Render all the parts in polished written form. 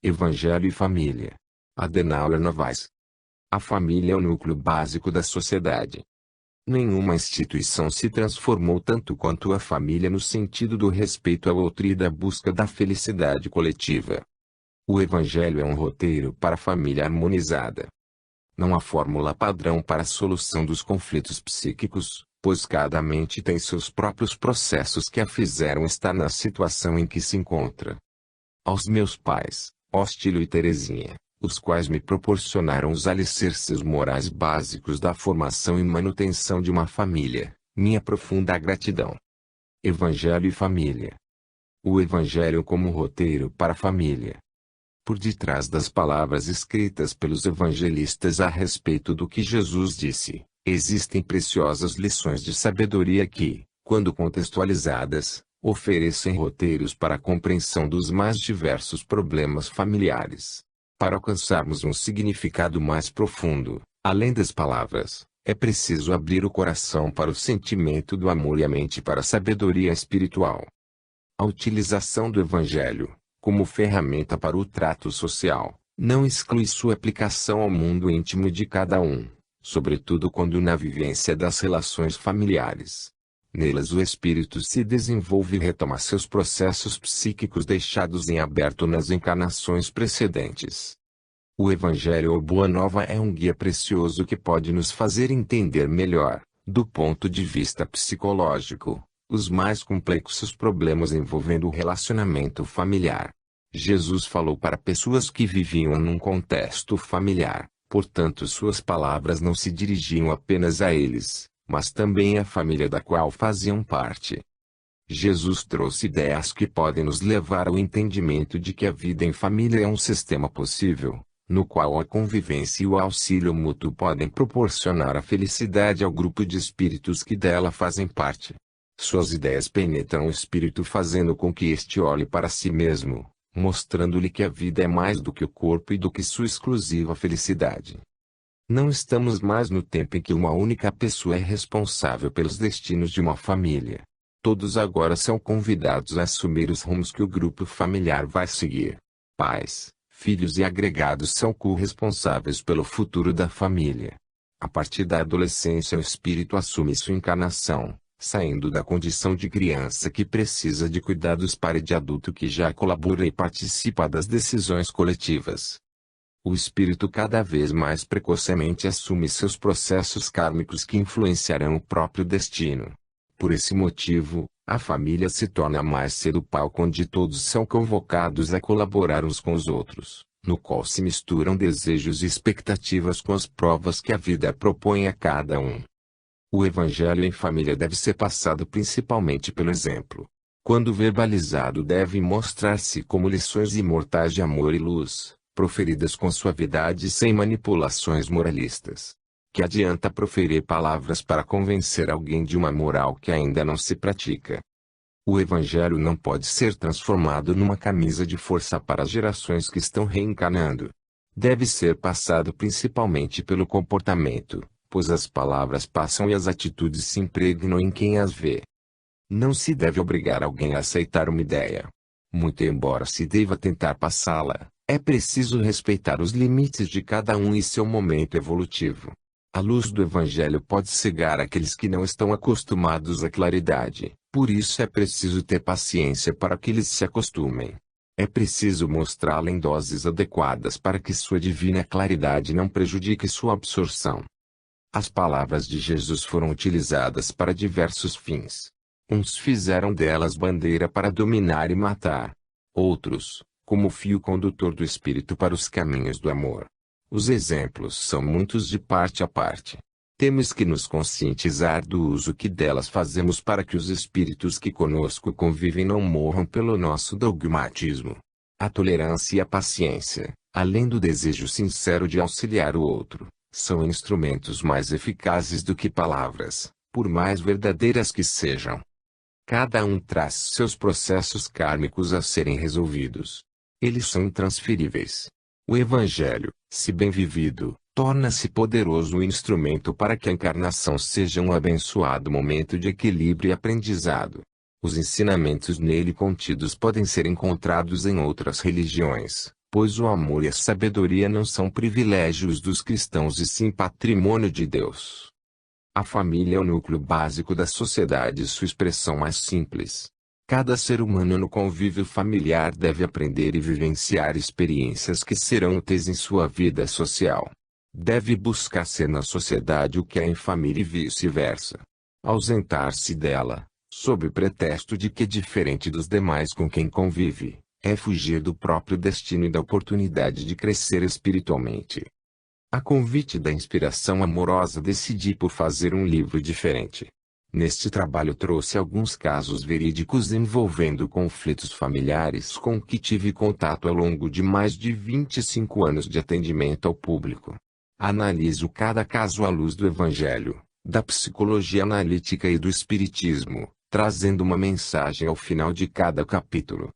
Evangelho e Família. Adenauer Novaes. A família é o núcleo básico da sociedade. Nenhuma instituição se transformou tanto quanto a família no sentido do respeito ao outro e da busca da felicidade coletiva. O Evangelho é um roteiro para a família harmonizada. Não há fórmula padrão para a solução dos conflitos psíquicos, pois cada mente tem seus próprios processos que a fizeram estar na situação em que se encontra. Aos meus pais, Ostílio e Terezinha, os quais me proporcionaram os alicerces morais básicos da formação e manutenção de uma família, minha profunda gratidão. Evangelho e Família. O Evangelho como roteiro para a família. Por detrás das palavras escritas pelos evangelistas a respeito do que Jesus disse, existem preciosas lições de sabedoria que, quando contextualizadas, oferecem roteiros para a compreensão dos mais diversos problemas familiares. Para alcançarmos um significado mais profundo, além das palavras, é preciso abrir o coração para o sentimento do amor e a mente para a sabedoria espiritual. A utilização do Evangelho, como ferramenta para o trato social, não exclui sua aplicação ao mundo íntimo de cada um, sobretudo quando na vivência das relações familiares. Nelas o espírito se desenvolve e retoma seus processos psíquicos deixados em aberto nas encarnações precedentes. O Evangelho ou Boa Nova é um guia precioso que pode nos fazer entender melhor, do ponto de vista psicológico, os mais complexos problemas envolvendo o relacionamento familiar. Jesus falou para pessoas que viviam num contexto familiar, portanto suas palavras não se dirigiam apenas a eles, mas também à família da qual faziam parte. Jesus trouxe ideias que podem nos levar ao entendimento de que a vida em família é um sistema possível, no qual a convivência e o auxílio mútuo podem proporcionar a felicidade ao grupo de espíritos que dela fazem parte. Suas ideias penetram o espírito fazendo com que este olhe para si mesmo, mostrando-lhe que a vida é mais do que o corpo e do que sua exclusiva felicidade. Não estamos mais no tempo em que uma única pessoa é responsável pelos destinos de uma família. Todos agora são convidados a assumir os rumos que o grupo familiar vai seguir. Pais, filhos e agregados são corresponsáveis pelo futuro da família. A partir da adolescência o espírito assume sua encarnação, saindo da condição de criança que precisa de cuidados para de adulto que já colabora e participa das decisões coletivas. O espírito cada vez mais precocemente assume seus processos kármicos que influenciarão o próprio destino. Por esse motivo, a família se torna mais cedo o palco onde todos são convocados a colaborar uns com os outros, no qual se misturam desejos e expectativas com as provas que a vida propõe a cada um. O Evangelho em família deve ser passado principalmente pelo exemplo. Quando verbalizado deve mostrar-se como lições imortais de amor e luz, proferidas com suavidade e sem manipulações moralistas. Que adianta proferir palavras para convencer alguém de uma moral que ainda não se pratica? O Evangelho não pode ser transformado numa camisa de força para as gerações que estão reencarnando. Deve ser passado principalmente pelo comportamento, pois as palavras passam e as atitudes se impregnam em quem as vê. Não se deve obrigar alguém a aceitar uma ideia. Muito embora se deva tentar passá-la, é preciso respeitar os limites de cada um e seu momento evolutivo. A luz do Evangelho pode cegar aqueles que não estão acostumados à claridade, por isso é preciso ter paciência para que eles se acostumem. É preciso mostrá-la em doses adequadas para que sua divina claridade não prejudique sua absorção. As palavras de Jesus foram utilizadas para diversos fins. Uns fizeram delas bandeira para dominar e matar. Outros, como fio condutor do Espírito para os caminhos do amor. Os exemplos são muitos de parte a parte. Temos que nos conscientizar do uso que delas fazemos para que os espíritos que conosco convivem não morram pelo nosso dogmatismo. A tolerância e a paciência, além do desejo sincero de auxiliar o outro, são instrumentos mais eficazes do que palavras, por mais verdadeiras que sejam. Cada um traz seus processos kármicos a serem resolvidos. Eles são intransferíveis. O Evangelho, se bem vivido, torna-se poderoso instrumento para que a encarnação seja um abençoado momento de equilíbrio e aprendizado. Os ensinamentos nele contidos podem ser encontrados em outras religiões, Pois o amor e a sabedoria não são privilégios dos cristãos e sim patrimônio de Deus. A família é o núcleo básico da sociedade e sua expressão mais simples. Cada ser humano no convívio familiar deve aprender e vivenciar experiências que serão úteis em sua vida social. Deve buscar ser na sociedade o que é em família e vice-versa. Ausentar-se dela, sob o pretexto de que é diferente dos demais com quem convive, é fugir do próprio destino e da oportunidade de crescer espiritualmente. A convite da inspiração amorosa decidi por fazer um livro diferente. Neste trabalho trouxe alguns casos verídicos envolvendo conflitos familiares com que tive contato ao longo de mais de 25 anos de atendimento ao público. Analiso cada caso à luz do Evangelho, da psicologia analítica e do espiritismo, trazendo uma mensagem ao final de cada capítulo.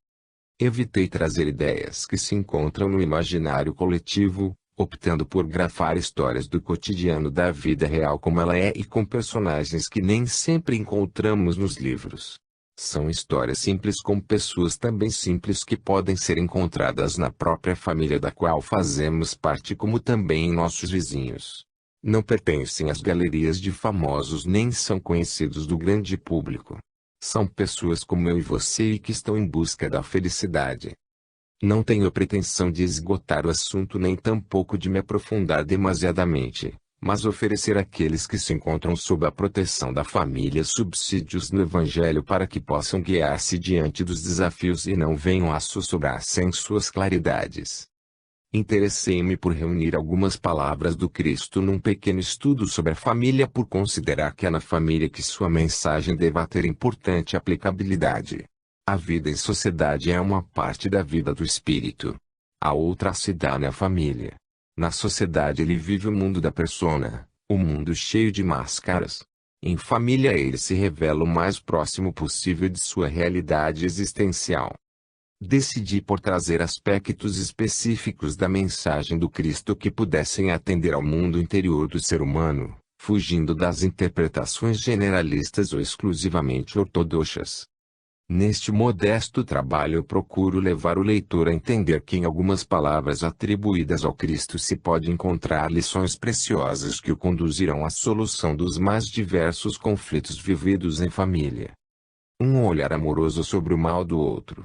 Evitei trazer ideias que se encontram no imaginário coletivo, optando por grafar histórias do cotidiano da vida real como ela é e com personagens que nem sempre encontramos nos livros. São histórias simples com pessoas também simples que podem ser encontradas na própria família da qual fazemos parte como também em nossos vizinhos. Não pertencem às galerias de famosos nem são conhecidos do grande público. São pessoas como eu e você e que estão em busca da felicidade. Não tenho pretensão de esgotar o assunto nem tampouco de me aprofundar demasiadamente, mas oferecer àqueles que se encontram sob a proteção da família subsídios no Evangelho para que possam guiar-se diante dos desafios e não venham a sussurrar sem suas claridades. Interessei-me por reunir algumas palavras do Cristo num pequeno estudo sobre a família por considerar que é na família que sua mensagem deva ter importante aplicabilidade. A vida em sociedade é uma parte da vida do espírito. A outra se dá na família. Na sociedade ele vive o mundo da persona, o mundo cheio de máscaras. Em família ele se revela o mais próximo possível de sua realidade existencial. Decidi por trazer aspectos específicos da mensagem do Cristo que pudessem atender ao mundo interior do ser humano, fugindo das interpretações generalistas ou exclusivamente ortodoxas. Neste modesto trabalho eu procuro levar o leitor a entender que em algumas palavras atribuídas ao Cristo se pode encontrar lições preciosas que o conduzirão à solução dos mais diversos conflitos vividos em família. Um olhar amoroso sobre o mal do outro.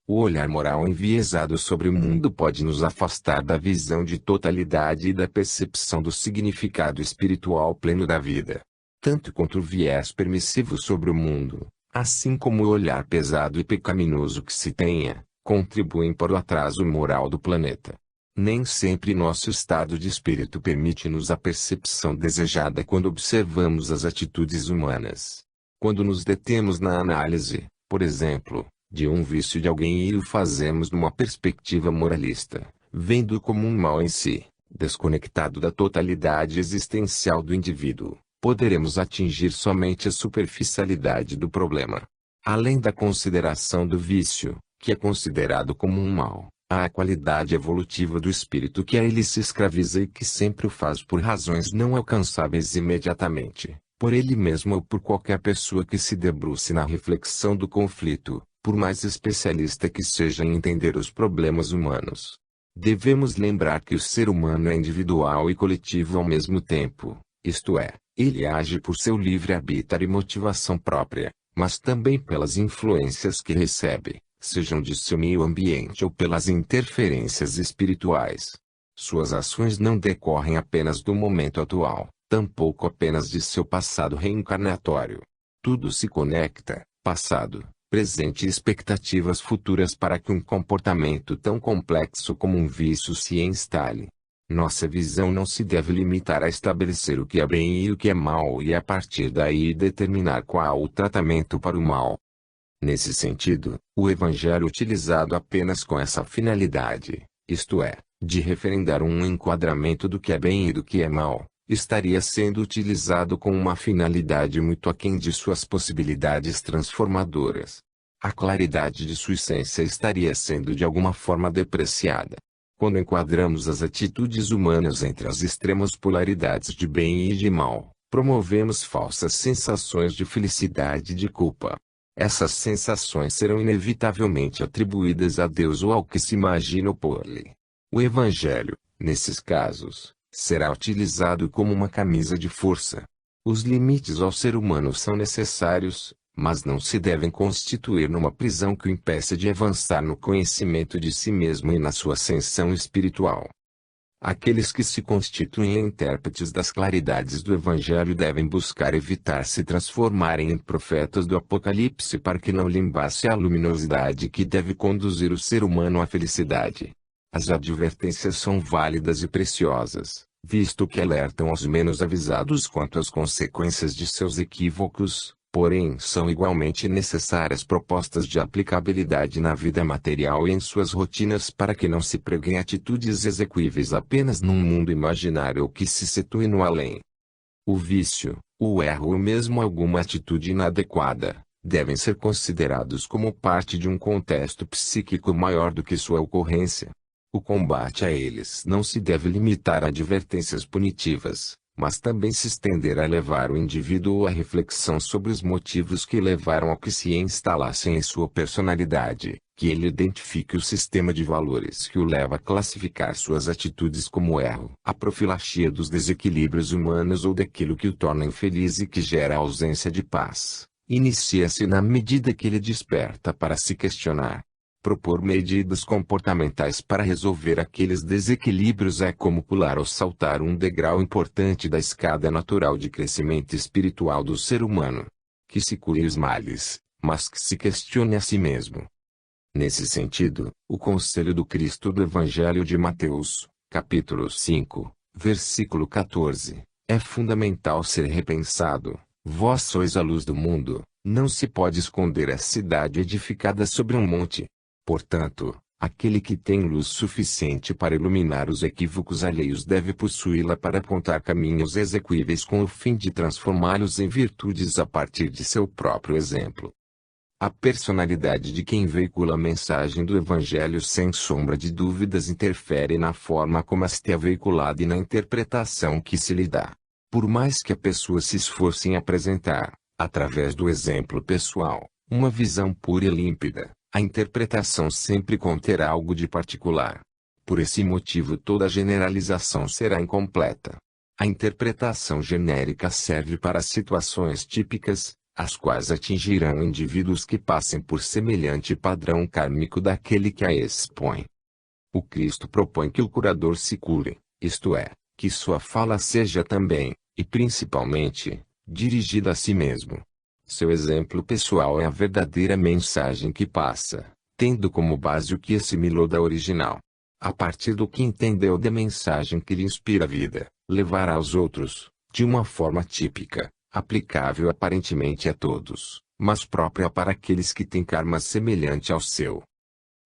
O olhar moral enviesado sobre o mundo pode nos afastar da visão de totalidade e da percepção do significado espiritual pleno da vida. Tanto quanto o viés permissivo sobre o mundo, assim como o olhar pesado e pecaminoso que se tenha, contribuem para o atraso moral do planeta. Nem sempre nosso estado de espírito permite-nos a percepção desejada quando observamos as atitudes humanas. Quando nos detemos na análise, por exemplo, de um vício de alguém e o fazemos numa perspectiva moralista, vendo-o como um mal em si, desconectado da totalidade existencial do indivíduo, poderemos atingir somente a superficialidade do problema. Além da consideração do vício, que é considerado como um mal, há a qualidade evolutiva do espírito que a ele se escraviza e que sempre o faz por razões não alcançáveis imediatamente, por ele mesmo ou por qualquer pessoa que se debruce na reflexão do conflito, por mais especialista que seja em entender os problemas humanos. Devemos lembrar que o ser humano é individual e coletivo ao mesmo tempo, isto é, ele age por seu livre-arbítrio e motivação própria, mas também pelas influências que recebe, sejam de seu meio ambiente ou pelas interferências espirituais. Suas ações não decorrem apenas do momento atual, tampouco apenas de seu passado reencarnatório. Tudo se conecta, passado, presente e expectativas futuras para que um comportamento tão complexo como um vício se instale. Nossa visão não se deve limitar a estabelecer o que é bem e o que é mal e a partir daí determinar qual o tratamento para o mal. Nesse sentido, o Evangelho utilizado apenas com essa finalidade, isto é, de referendar um enquadramento do que é bem e do que é mal, estaria sendo utilizado com uma finalidade muito aquém de suas possibilidades transformadoras. A claridade de sua essência estaria sendo de alguma forma depreciada. Quando enquadramos as atitudes humanas entre as extremas polaridades de bem e de mal, promovemos falsas sensações de felicidade e de culpa. Essas sensações serão inevitavelmente atribuídas a Deus ou ao que se imagina opor-lhe. O Evangelho, nesses casos, será utilizado como uma camisa de força. Os limites ao ser humano são necessários, mas não se devem constituir numa prisão que o impeça de avançar no conhecimento de si mesmo e na sua ascensão espiritual. Aqueles que se constituem intérpretes das claridades do Evangelho devem buscar evitar se transformarem em profetas do Apocalipse para que não lhe embace a luminosidade que deve conduzir o ser humano à felicidade. As advertências são válidas e preciosas, visto que alertam aos menos avisados quanto às consequências de seus equívocos, porém são igualmente necessárias propostas de aplicabilidade na vida material e em suas rotinas para que não se preguem atitudes exequíveis apenas num mundo imaginário ou que se situe no além. O vício, o erro ou mesmo alguma atitude inadequada, devem ser considerados como parte de um contexto psíquico maior do que sua ocorrência. O combate a eles não se deve limitar a advertências punitivas, mas também se estender a levar o indivíduo à reflexão sobre os motivos que levaram ao que se instalassem em sua personalidade, que ele identifique o sistema de valores que o leva a classificar suas atitudes como erro, a profilaxia dos desequilíbrios humanos ou daquilo que o torna infeliz e que gera a ausência de paz. Inicia-se na medida que ele desperta para se questionar. Propor medidas comportamentais para resolver aqueles desequilíbrios é como pular ou saltar um degrau importante da escada natural de crescimento espiritual do ser humano. Que se cure os males, mas que se questione a si mesmo. Nesse sentido, o conselho do Cristo do Evangelho de Mateus, capítulo 5, versículo 14, é fundamental ser repensado. Vós sois a luz do mundo, não se pode esconder a cidade edificada sobre um monte. Portanto, aquele que tem luz suficiente para iluminar os equívocos alheios deve possuí-la para apontar caminhos exequíveis com o fim de transformá-los em virtudes a partir de seu próprio exemplo. A personalidade de quem veicula a mensagem do Evangelho sem sombra de dúvidas interfere na forma como esta é veiculada e na interpretação que se lhe dá. Por mais que a pessoa se esforce em apresentar, através do exemplo pessoal, uma visão pura e límpida, a interpretação sempre conterá algo de particular. Por esse motivo toda generalização será incompleta. A interpretação genérica serve para situações típicas, as quais atingirão indivíduos que passem por semelhante padrão kármico daquele que a expõe. O Cristo propõe que o curador se cure, isto é, que sua fala seja também, e principalmente, dirigida a si mesmo. Seu exemplo pessoal é a verdadeira mensagem que passa, tendo como base o que assimilou da original. A partir do que entendeu da mensagem que lhe inspira a vida, levará aos outros, de uma forma típica, aplicável aparentemente a todos, mas própria para aqueles que têm karma semelhante ao seu.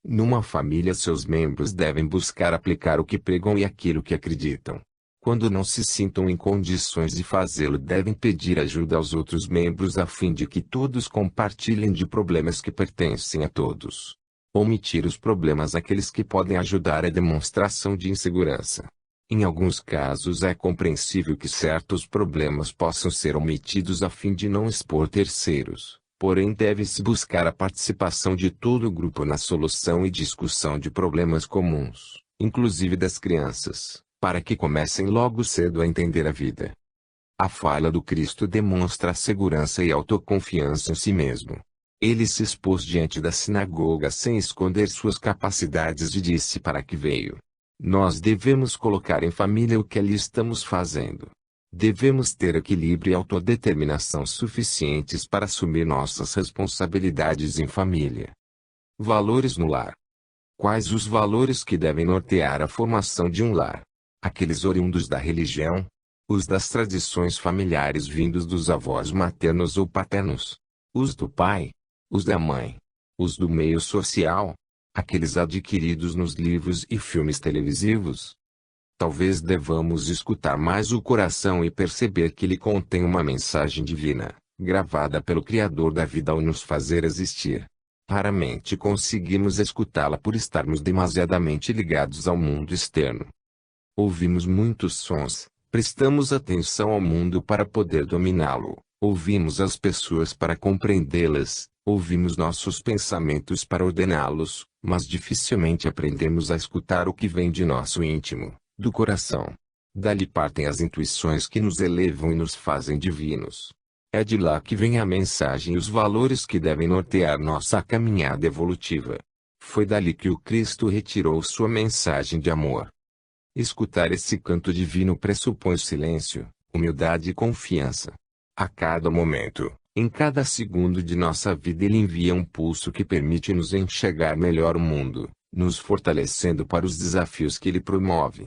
Numa família seus membros devem buscar aplicar o que pregam e aquilo que acreditam. Quando não se sintam em condições de fazê-lo devem pedir ajuda aos outros membros a fim de que todos compartilhem de problemas que pertencem a todos. Omitir os problemas àqueles que podem ajudar é demonstração de insegurança. Em alguns casos é compreensível que certos problemas possam ser omitidos a fim de não expor terceiros, porém deve-se buscar a participação de todo o grupo na solução e discussão de problemas comuns, inclusive das crianças, para que comecem logo cedo a entender a vida. A fala do Cristo demonstra segurança e autoconfiança em si mesmo. Ele se expôs diante da sinagoga sem esconder suas capacidades e disse para que veio. Nós devemos colocar em família o que ali estamos fazendo. Devemos ter equilíbrio e autodeterminação suficientes para assumir nossas responsabilidades em família. Valores no lar. Quais os valores que devem nortear a formação de um lar? Aqueles oriundos da religião? Os das tradições familiares vindos dos avós maternos ou paternos? Os do pai? Os da mãe? Os do meio social? Aqueles adquiridos nos livros e filmes televisivos? Talvez devamos escutar mais o coração e perceber que ele contém uma mensagem divina, gravada pelo Criador da vida ao nos fazer existir. Raramente conseguimos escutá-la por estarmos demasiadamente ligados ao mundo externo. Ouvimos muitos sons, prestamos atenção ao mundo para poder dominá-lo, ouvimos as pessoas para compreendê-las, Ouvimos nossos pensamentos para ordená-los, mas dificilmente aprendemos a escutar o que vem de nosso íntimo, do coração. Dali partem as intuições que nos elevam e nos fazem divinos. É de lá que vem a mensagem e os valores que devem nortear nossa caminhada evolutiva. Foi dali que o Cristo retirou sua mensagem de amor. Escutar esse canto divino pressupõe silêncio, humildade e confiança. A cada momento, em cada segundo de nossa vida ele envia um pulso que permite-nos enxergar melhor o mundo, nos fortalecendo para os desafios que ele promove.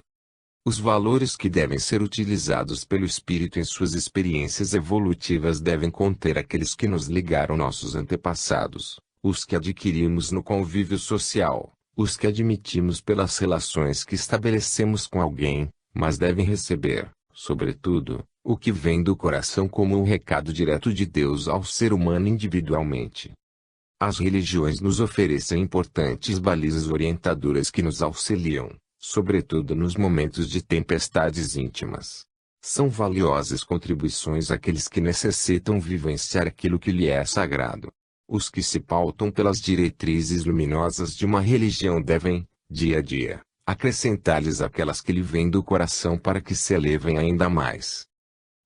Os valores que devem ser utilizados pelo espírito em suas experiências evolutivas devem conter aqueles que nos ligaram nossos antepassados, os que adquirimos no convívio social, os que admitimos pelas relações que estabelecemos com alguém, mas devem receber, sobretudo, o que vem do coração como um recado direto de Deus ao ser humano individualmente. As religiões nos oferecem importantes balizas orientadoras que nos auxiliam, sobretudo nos momentos de tempestades íntimas. São valiosas contribuições àqueles que necessitam vivenciar aquilo que lhe é sagrado. Os que se pautam pelas diretrizes luminosas de uma religião devem, dia a dia, acrescentar-lhes aquelas que lhe vêm do coração para que se elevem ainda mais.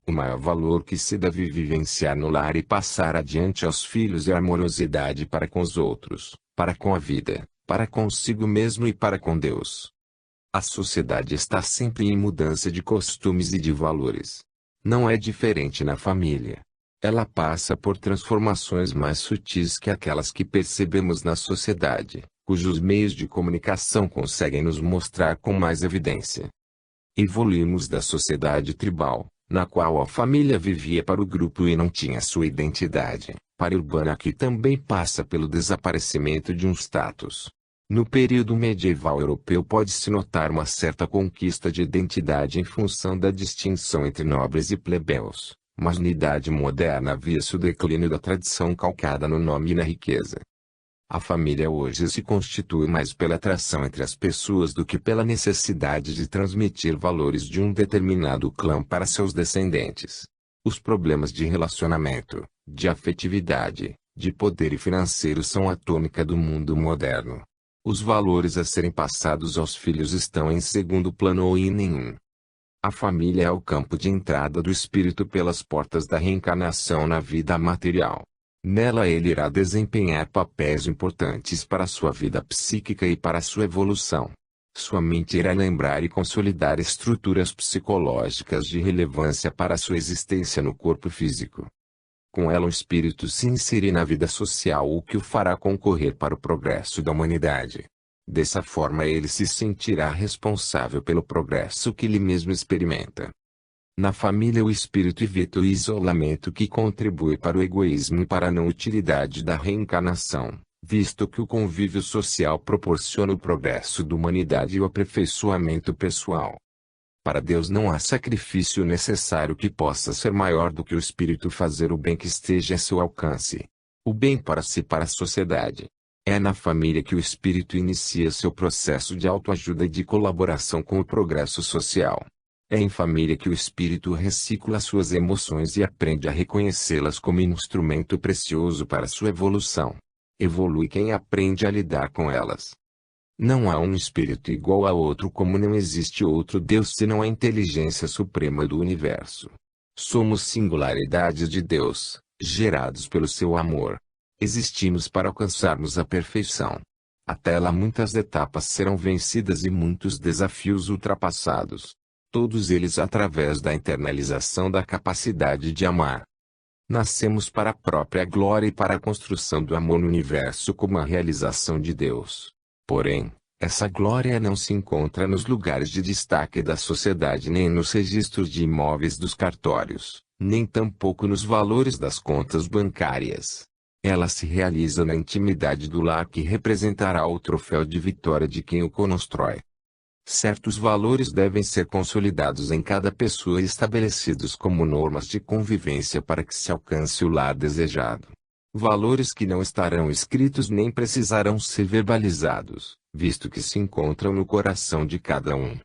O maior valor que se deve vivenciar no lar e passar adiante aos filhos é a amorosidade para com os outros, para com a vida, para consigo mesmo e para com Deus. A sociedade está sempre em mudança de costumes e de valores. Não é diferente na família. Ela passa por transformações mais sutis que aquelas que percebemos na sociedade, cujos meios de comunicação conseguem nos mostrar com mais evidência. Evoluímos da sociedade tribal, na qual a família vivia para o grupo e não tinha sua identidade, para a urbana que também passa pelo desaparecimento de um status. No período medieval europeu pode-se notar uma certa conquista de identidade em função da distinção entre nobres e plebeus, mas na idade moderna via-se o declínio da tradição calcada no nome e na riqueza. A família hoje se constitui mais pela atração entre as pessoas do que pela necessidade de transmitir valores de um determinado clã para seus descendentes. Os problemas de relacionamento, de afetividade, de poder e financeiro são a tônica do mundo moderno. Os valores a serem passados aos filhos estão em segundo plano ou em nenhum. A família é o campo de entrada do espírito pelas portas da reencarnação na vida material. Nela ele irá desempenhar papéis importantes para sua vida psíquica e para sua evolução. Sua mente irá lembrar e consolidar estruturas psicológicas de relevância para sua existência no corpo físico. Com ela o espírito se inserirá na vida social, o que o fará concorrer para o progresso da humanidade. Dessa forma ele se sentirá responsável pelo progresso que ele mesmo experimenta. Na família o espírito evita o isolamento que contribui para o egoísmo e para a não utilidade da reencarnação, visto que o convívio social proporciona o progresso da humanidade e o aperfeiçoamento pessoal. Para Deus não há sacrifício necessário que possa ser maior do que o espírito fazer o bem que esteja a seu alcance. O bem para si e para a sociedade. É na família que o espírito inicia seu processo de autoajuda e de colaboração com o progresso social. É em família que o espírito recicla suas emoções e aprende a reconhecê-las como instrumento precioso para sua evolução. Evolui quem aprende a lidar com elas. Não há um espírito igual a outro, como não existe outro Deus senão a inteligência suprema do universo. Somos singularidades de Deus, gerados pelo seu amor. Existimos para alcançarmos a perfeição. Até lá muitas etapas serão vencidas e muitos desafios ultrapassados. Todos eles através da internalização da capacidade de amar. Nascemos para a própria glória e para a construção do amor no universo como a realização de Deus. Porém, essa glória não se encontra nos lugares de destaque da sociedade nem nos registros de imóveis dos cartórios, nem tampouco nos valores das contas bancárias. Ela se realiza na intimidade do lar que representará o troféu de vitória de quem o constrói. Certos valores devem ser consolidados em cada pessoa e estabelecidos como normas de convivência para que se alcance o lar desejado. Valores que não estarão escritos nem precisarão ser verbalizados, visto que se encontram no coração de cada um.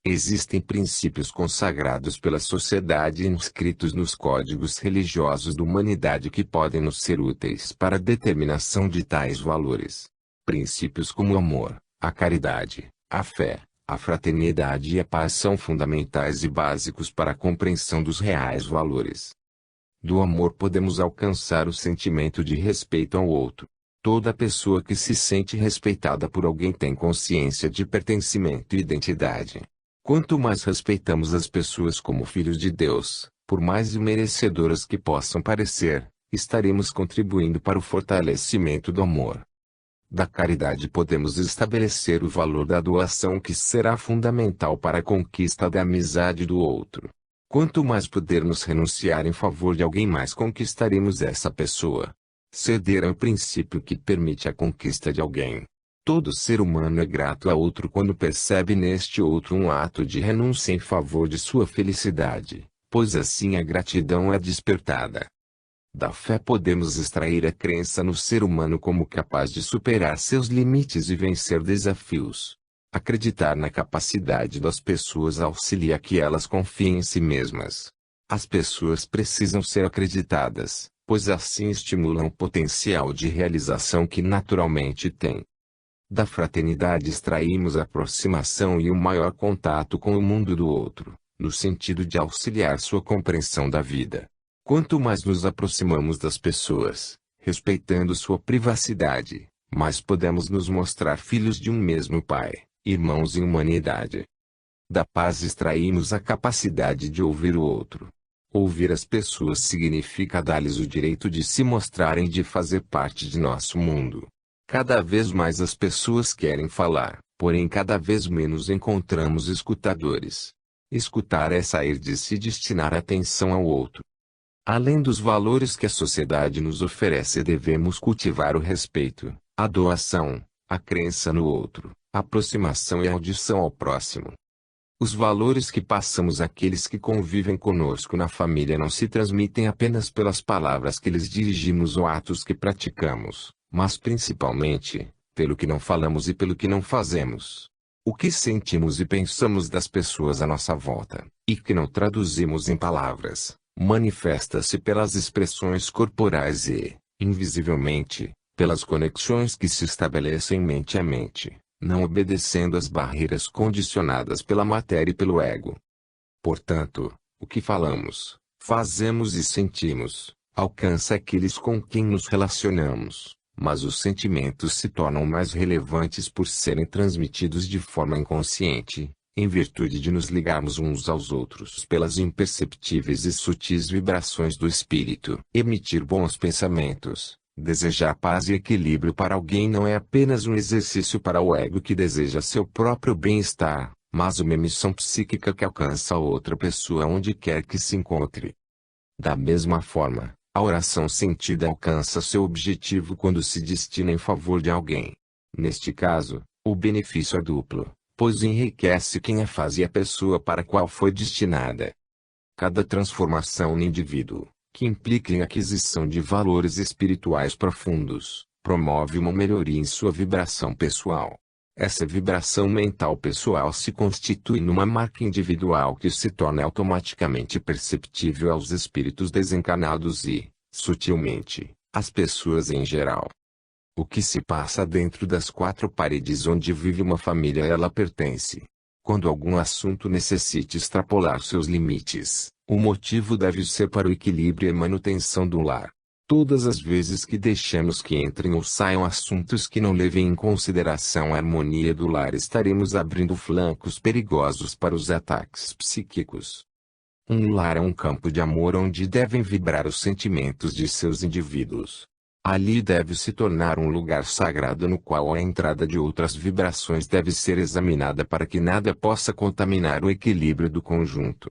Existem princípios consagrados pela sociedade e inscritos nos códigos religiosos da humanidade que podem nos ser úteis para a determinação de tais valores. Princípios como o amor, a caridade, a fé, a fraternidade e a paz são fundamentais e básicos para a compreensão dos reais valores. Do amor podemos alcançar o sentimento de respeito ao outro. Toda pessoa que se sente respeitada por alguém tem consciência de pertencimento e identidade. Quanto mais respeitamos as pessoas como filhos de Deus, por mais imerecedoras que possam parecer, estaremos contribuindo para o fortalecimento do amor. Da caridade podemos estabelecer o valor da doação que será fundamental para a conquista da amizade do outro. Quanto mais pudermos renunciar em favor de alguém, mais conquistaremos essa pessoa. Ceder é o princípio que permite a conquista de alguém. Todo ser humano é grato a outro quando percebe neste outro um ato de renúncia em favor de sua felicidade, pois assim a gratidão é despertada. Da fé podemos extrair a crença no ser humano como capaz de superar seus limites e vencer desafios. Acreditar na capacidade das pessoas auxilia que elas confiem em si mesmas. As pessoas precisam ser acreditadas, pois assim estimulam o potencial de realização que naturalmente têm. Da fraternidade extraímos a aproximação e um maior contato com o mundo do outro, no sentido de auxiliar sua compreensão da vida. Quanto mais nos aproximamos das pessoas, respeitando sua privacidade, mais podemos nos mostrar filhos de um mesmo Pai, irmãos em humanidade. Da paz extraímos a capacidade de ouvir o outro. Ouvir as pessoas significa dar-lhes o direito de se mostrarem e de fazer parte de nosso mundo. Cada vez mais as pessoas querem falar, porém cada vez menos encontramos escutadores. Escutar é sair de si e destinar atenção ao outro. Além dos valores que a sociedade nos oferece, devemos cultivar o respeito, a doação, a crença no outro, a aproximação e a audição ao próximo. Os valores que passamos àqueles que convivem conosco na família não se transmitem apenas pelas palavras que lhes dirigimos ou atos que praticamos, mas principalmente, pelo que não falamos e pelo que não fazemos. O que sentimos e pensamos das pessoas à nossa volta, e que não traduzimos em palavras, manifesta-se pelas expressões corporais e, invisivelmente, pelas conexões que se estabelecem mente a mente, não obedecendo às barreiras condicionadas pela matéria e pelo ego. Portanto, o que falamos, fazemos e sentimos, alcança aqueles com quem nos relacionamos, mas os sentimentos se tornam mais relevantes por serem transmitidos de forma inconsciente, em virtude de nos ligarmos uns aos outros pelas imperceptíveis e sutis vibrações do espírito. Emitir bons pensamentos, desejar paz e equilíbrio para alguém não é apenas um exercício para o ego que deseja seu próprio bem-estar, mas uma missão psíquica que alcança a outra pessoa onde quer que se encontre. Da mesma forma, a oração sentida alcança seu objetivo quando se destina em favor de alguém. Neste caso, o benefício é duplo, pois enriquece quem a faz e a pessoa para a qual foi destinada. Cada transformação no indivíduo, que implica em aquisição de valores espirituais profundos, promove uma melhoria em sua vibração pessoal. Essa vibração mental pessoal se constitui numa marca individual que se torna automaticamente perceptível aos espíritos desencarnados e, sutilmente, às pessoas em geral. O que se passa dentro das quatro paredes onde vive uma família ela pertence. Quando algum assunto necessite extrapolar seus limites, o motivo deve ser para o equilíbrio e manutenção do lar. Todas as vezes que deixamos que entrem ou saiam assuntos que não levem em consideração a harmonia do lar, estaremos abrindo flancos perigosos para os ataques psíquicos. Um lar é um campo de amor onde devem vibrar os sentimentos de seus indivíduos. Ali deve se tornar um lugar sagrado no qual a entrada de outras vibrações deve ser examinada para que nada possa contaminar o equilíbrio do conjunto.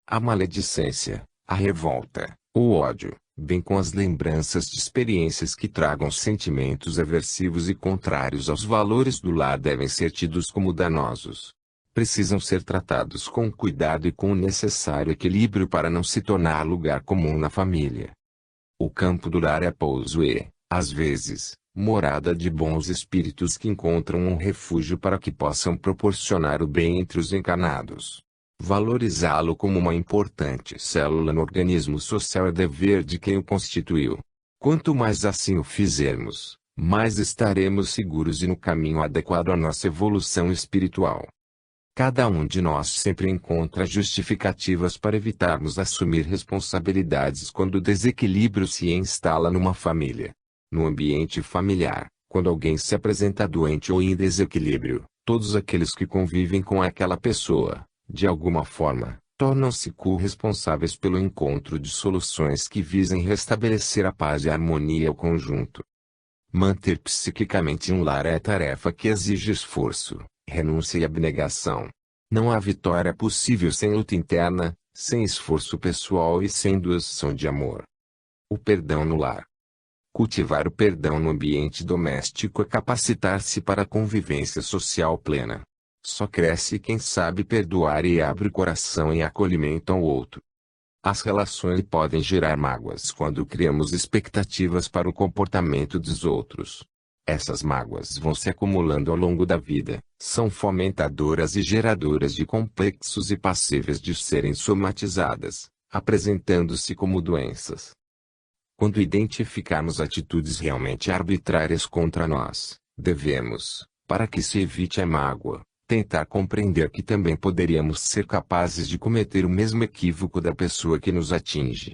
A maledicência, a revolta, o ódio, bem com as lembranças de experiências que tragam sentimentos aversivos e contrários aos valores do lar devem ser tidos como danosos. Precisam ser tratados com cuidado e com o necessário equilíbrio para não se tornar lugar comum na família. O campo do lar é pouso e, às vezes, morada de bons espíritos que encontram um refúgio para que possam proporcionar o bem entre os encarnados. Valorizá-lo como uma importante célula no organismo social é dever de quem o constituiu. Quanto mais assim o fizermos, mais estaremos seguros e no caminho adequado à nossa evolução espiritual. Cada um de nós sempre encontra justificativas para evitarmos assumir responsabilidades quando o desequilíbrio se instala numa família. No ambiente familiar, quando alguém se apresenta doente ou em desequilíbrio, todos aqueles que convivem com aquela pessoa, de alguma forma, tornam-se corresponsáveis pelo encontro de soluções que visem restabelecer a paz e a harmonia ao conjunto. Manter psiquicamente um lar é tarefa que exige esforço, renúncia e abnegação. Não há vitória possível sem luta interna, sem esforço pessoal e sem doação de amor. O perdão no lar. Cultivar o perdão no ambiente doméstico é capacitar-se para a convivência social plena. Só cresce quem sabe perdoar e abre o coração em acolhimento ao outro. As relações podem gerar mágoas quando criamos expectativas para o comportamento dos outros. Essas mágoas vão se acumulando ao longo da vida, são fomentadoras e geradoras de complexos e passíveis de serem somatizadas, apresentando-se como doenças. Quando identificarmos atitudes realmente arbitrárias contra nós, devemos, para que se evite a mágoa, tentar compreender que também poderíamos ser capazes de cometer o mesmo equívoco da pessoa que nos atinge.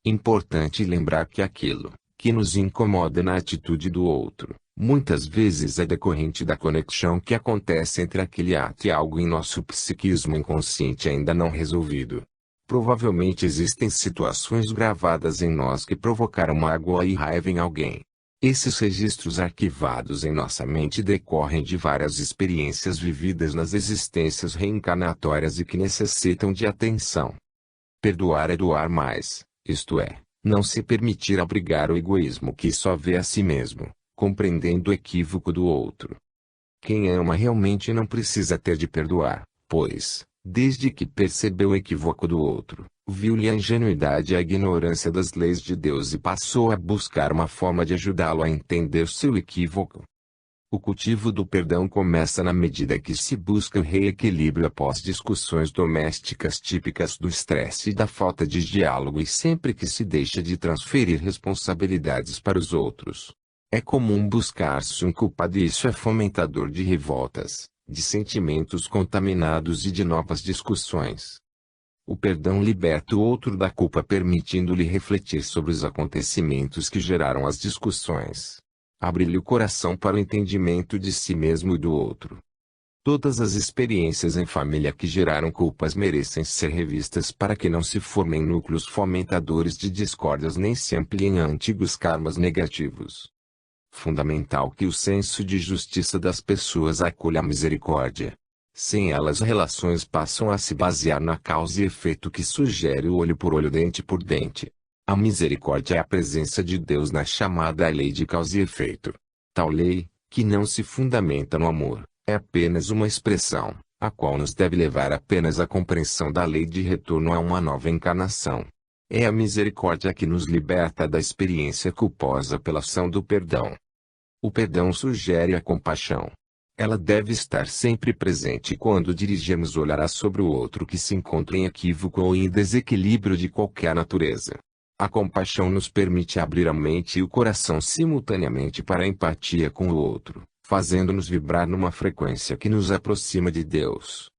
Importante lembrar que aquilo que nos incomoda na atitude do outro, muitas vezes é decorrente da conexão que acontece entre aquele ato e algo em nosso psiquismo inconsciente ainda não resolvido. Provavelmente existem situações gravadas em nós que provocaram mágoa e raiva em alguém. Esses registros arquivados em nossa mente decorrem de várias experiências vividas nas existências reencarnatórias e que necessitam de atenção. Perdoar é doar mais, isto é, não se permitir abrigar o egoísmo que só vê a si mesmo, compreendendo o equívoco do outro. Quem ama realmente não precisa ter de perdoar, pois, desde que percebeu o equívoco do outro, viu-lhe a ingenuidade e a ignorância das leis de Deus e passou a buscar uma forma de ajudá-lo a entender seu equívoco. O cultivo do perdão começa na medida que se busca o reequilíbrio após discussões domésticas típicas do estresse e da falta de diálogo e sempre que se deixa de transferir responsabilidades para os outros. É comum buscar-se um culpado e isso é fomentador de revoltas, de sentimentos contaminados e de novas discussões. O perdão liberta o outro da culpa permitindo-lhe refletir sobre os acontecimentos que geraram as discussões. Abre-lhe o coração para o entendimento de si mesmo e do outro. Todas as experiências em família que geraram culpas merecem ser revistas para que não se formem núcleos fomentadores de discórdias nem se ampliem a antigos karmas negativos. Fundamental que o senso de justiça das pessoas acolha a misericórdia. Sem ela as relações passam a se basear na causa e efeito que sugere o olho por olho, dente por dente. A misericórdia é a presença de Deus na chamada lei de causa e efeito. Tal lei, que não se fundamenta no amor, é apenas uma expressão, a qual nos deve levar apenas à compreensão da lei de retorno a uma nova encarnação. É a misericórdia que nos liberta da experiência culposa pela ação do perdão. O perdão sugere a compaixão. Ela deve estar sempre presente quando dirigirmos o olhar sobre o outro que se encontra em equívoco ou em desequilíbrio de qualquer natureza. A compaixão nos permite abrir a mente e o coração simultaneamente para a empatia com o outro, fazendo-nos vibrar numa frequência que nos aproxima de Deus.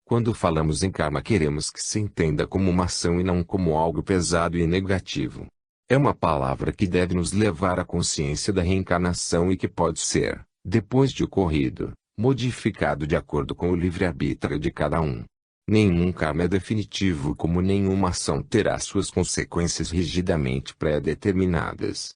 Quando falamos em karma, queremos que se entenda como uma ação e não como algo pesado e negativo. É uma palavra que deve nos levar à consciência da reencarnação e que pode ser, depois de ocorrido, modificado de acordo com o livre-arbítrio de cada um. Nenhum karma é definitivo, como nenhuma ação terá suas consequências rigidamente pré-determinadas.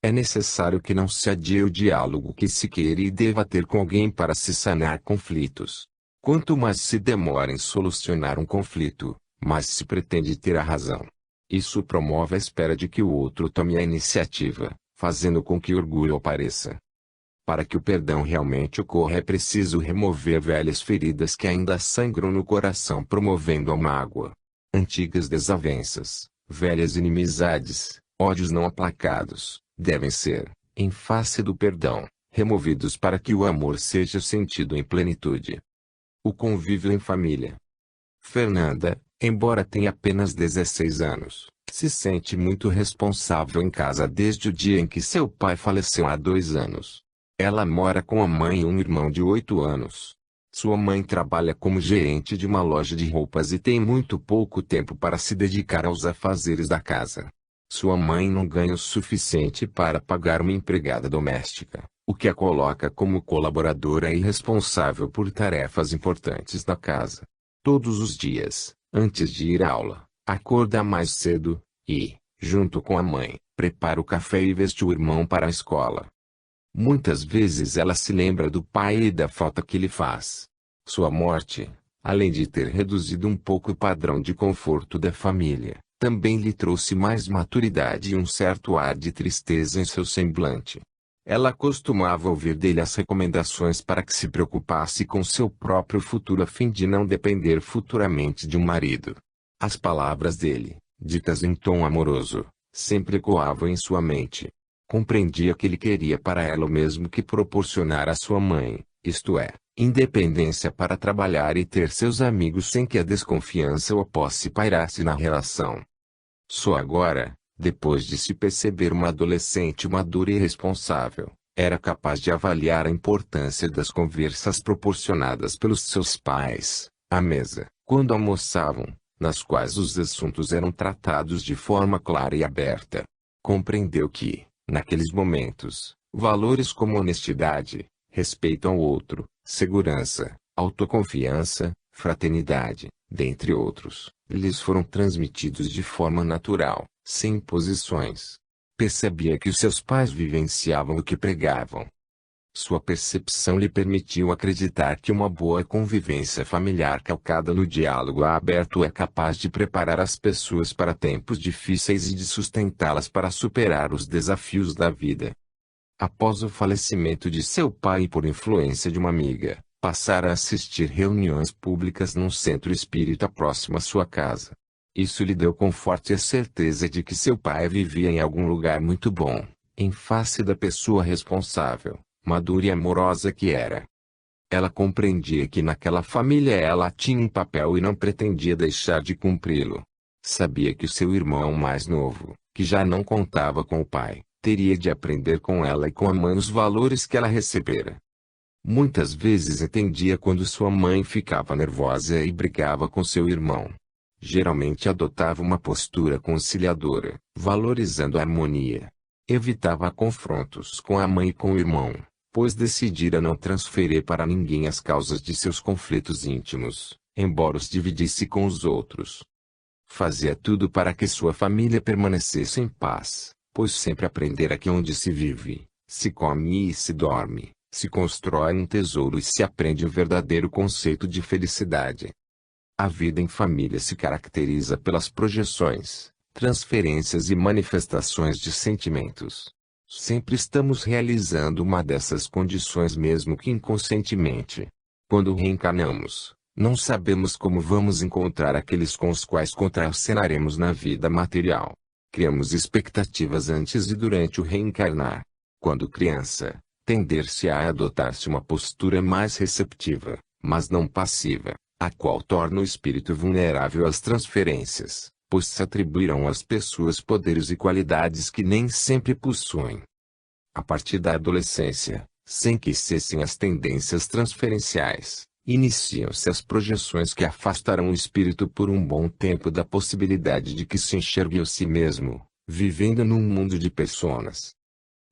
É necessário que não se adie o diálogo que se queira e deva ter com alguém para se sanar conflitos. Quanto mais se demora em solucionar um conflito, mais se pretende ter a razão. Isso promove a espera de que o outro tome a iniciativa, fazendo com que o orgulho apareça. Para que o perdão realmente ocorra é preciso remover velhas feridas que ainda sangram no coração, promovendo a mágoa. Antigas desavenças, velhas inimizades, ódios não aplacados, devem ser, em face do perdão, removidos para que o amor seja sentido em plenitude. O convívio em família. Fernanda, embora tenha apenas 16 anos, se sente muito responsável em casa desde o dia em que seu pai faleceu há 2 anos. Ela mora com a mãe e um irmão de 8 anos. Sua mãe trabalha como gerente de uma loja de roupas e tem muito pouco tempo para se dedicar aos afazeres da casa. Sua mãe não ganha o suficiente para pagar uma empregada doméstica, o que a coloca como colaboradora e responsável por tarefas importantes da casa. Todos os dias, antes de ir à aula, acorda mais cedo e, junto com a mãe, prepara o café e veste o irmão para a escola. Muitas vezes ela se lembra do pai e da falta que lhe faz. Sua morte, além de ter reduzido um pouco o padrão de conforto da família, também lhe trouxe mais maturidade e um certo ar de tristeza em seu semblante. Ela costumava ouvir dele as recomendações para que se preocupasse com seu próprio futuro a fim de não depender futuramente de um marido. As palavras dele, ditas em tom amoroso, sempre ecoavam em sua mente. Compreendia que ele queria para ela o mesmo que proporcionar à sua mãe, isto é, independência para trabalhar e ter seus amigos sem que a desconfiança ou a posse pairasse na relação. Só agora, depois de se perceber uma adolescente madura e responsável, era capaz de avaliar a importância das conversas proporcionadas pelos seus pais, à mesa, quando almoçavam, nas quais os assuntos eram tratados de forma clara e aberta. Compreendeu que, naqueles momentos, valores como honestidade, respeito ao outro, segurança, autoconfiança, fraternidade, dentre outros, lhes foram transmitidos de forma natural, sem imposições. Percebia que os seus pais vivenciavam o que pregavam. Sua percepção lhe permitiu acreditar que uma boa convivência familiar calcada no diálogo aberto é capaz de preparar as pessoas para tempos difíceis e de sustentá-las para superar os desafios da vida. Após o falecimento de seu pai e por influência de uma amiga, passara a assistir reuniões públicas num centro espírita próximo à sua casa. Isso lhe deu conforto e a certeza de que seu pai vivia em algum lugar muito bom, em face da pessoa responsável, madura e amorosa que era. Ela compreendia que naquela família ela tinha um papel e não pretendia deixar de cumpri-lo. Sabia que o seu irmão mais novo, que já não contava com o pai, teria de aprender com ela e com a mãe os valores que ela recebera. Muitas vezes entendia quando sua mãe ficava nervosa e brigava com seu irmão. Geralmente adotava uma postura conciliadora, valorizando a harmonia. Evitava confrontos com a mãe e com o irmão, pois decidira não transferir para ninguém as causas de seus conflitos íntimos, embora os dividisse com os outros. Fazia tudo para que sua família permanecesse em paz, pois sempre aprendera que onde se vive, se come e se dorme, se constrói um tesouro e se aprende o verdadeiro conceito de felicidade. A vida em família se caracteriza pelas projeções, transferências e manifestações de sentimentos. Sempre estamos realizando uma dessas condições mesmo que inconscientemente. Quando reencarnamos, não sabemos como vamos encontrar aqueles com os quais contracenaremos na vida material. Criamos expectativas antes e durante o reencarnar. Quando criança, tender-se-á a adotar-se uma postura mais receptiva, mas não passiva, a qual torna o espírito vulnerável às transferências, pois se atribuirão às pessoas poderes e qualidades que nem sempre possuem. A partir da adolescência, sem que cessem as tendências transferenciais, iniciam-se as projeções que afastarão o espírito por um bom tempo da possibilidade de que se enxergue a si mesmo, vivendo num mundo de personas.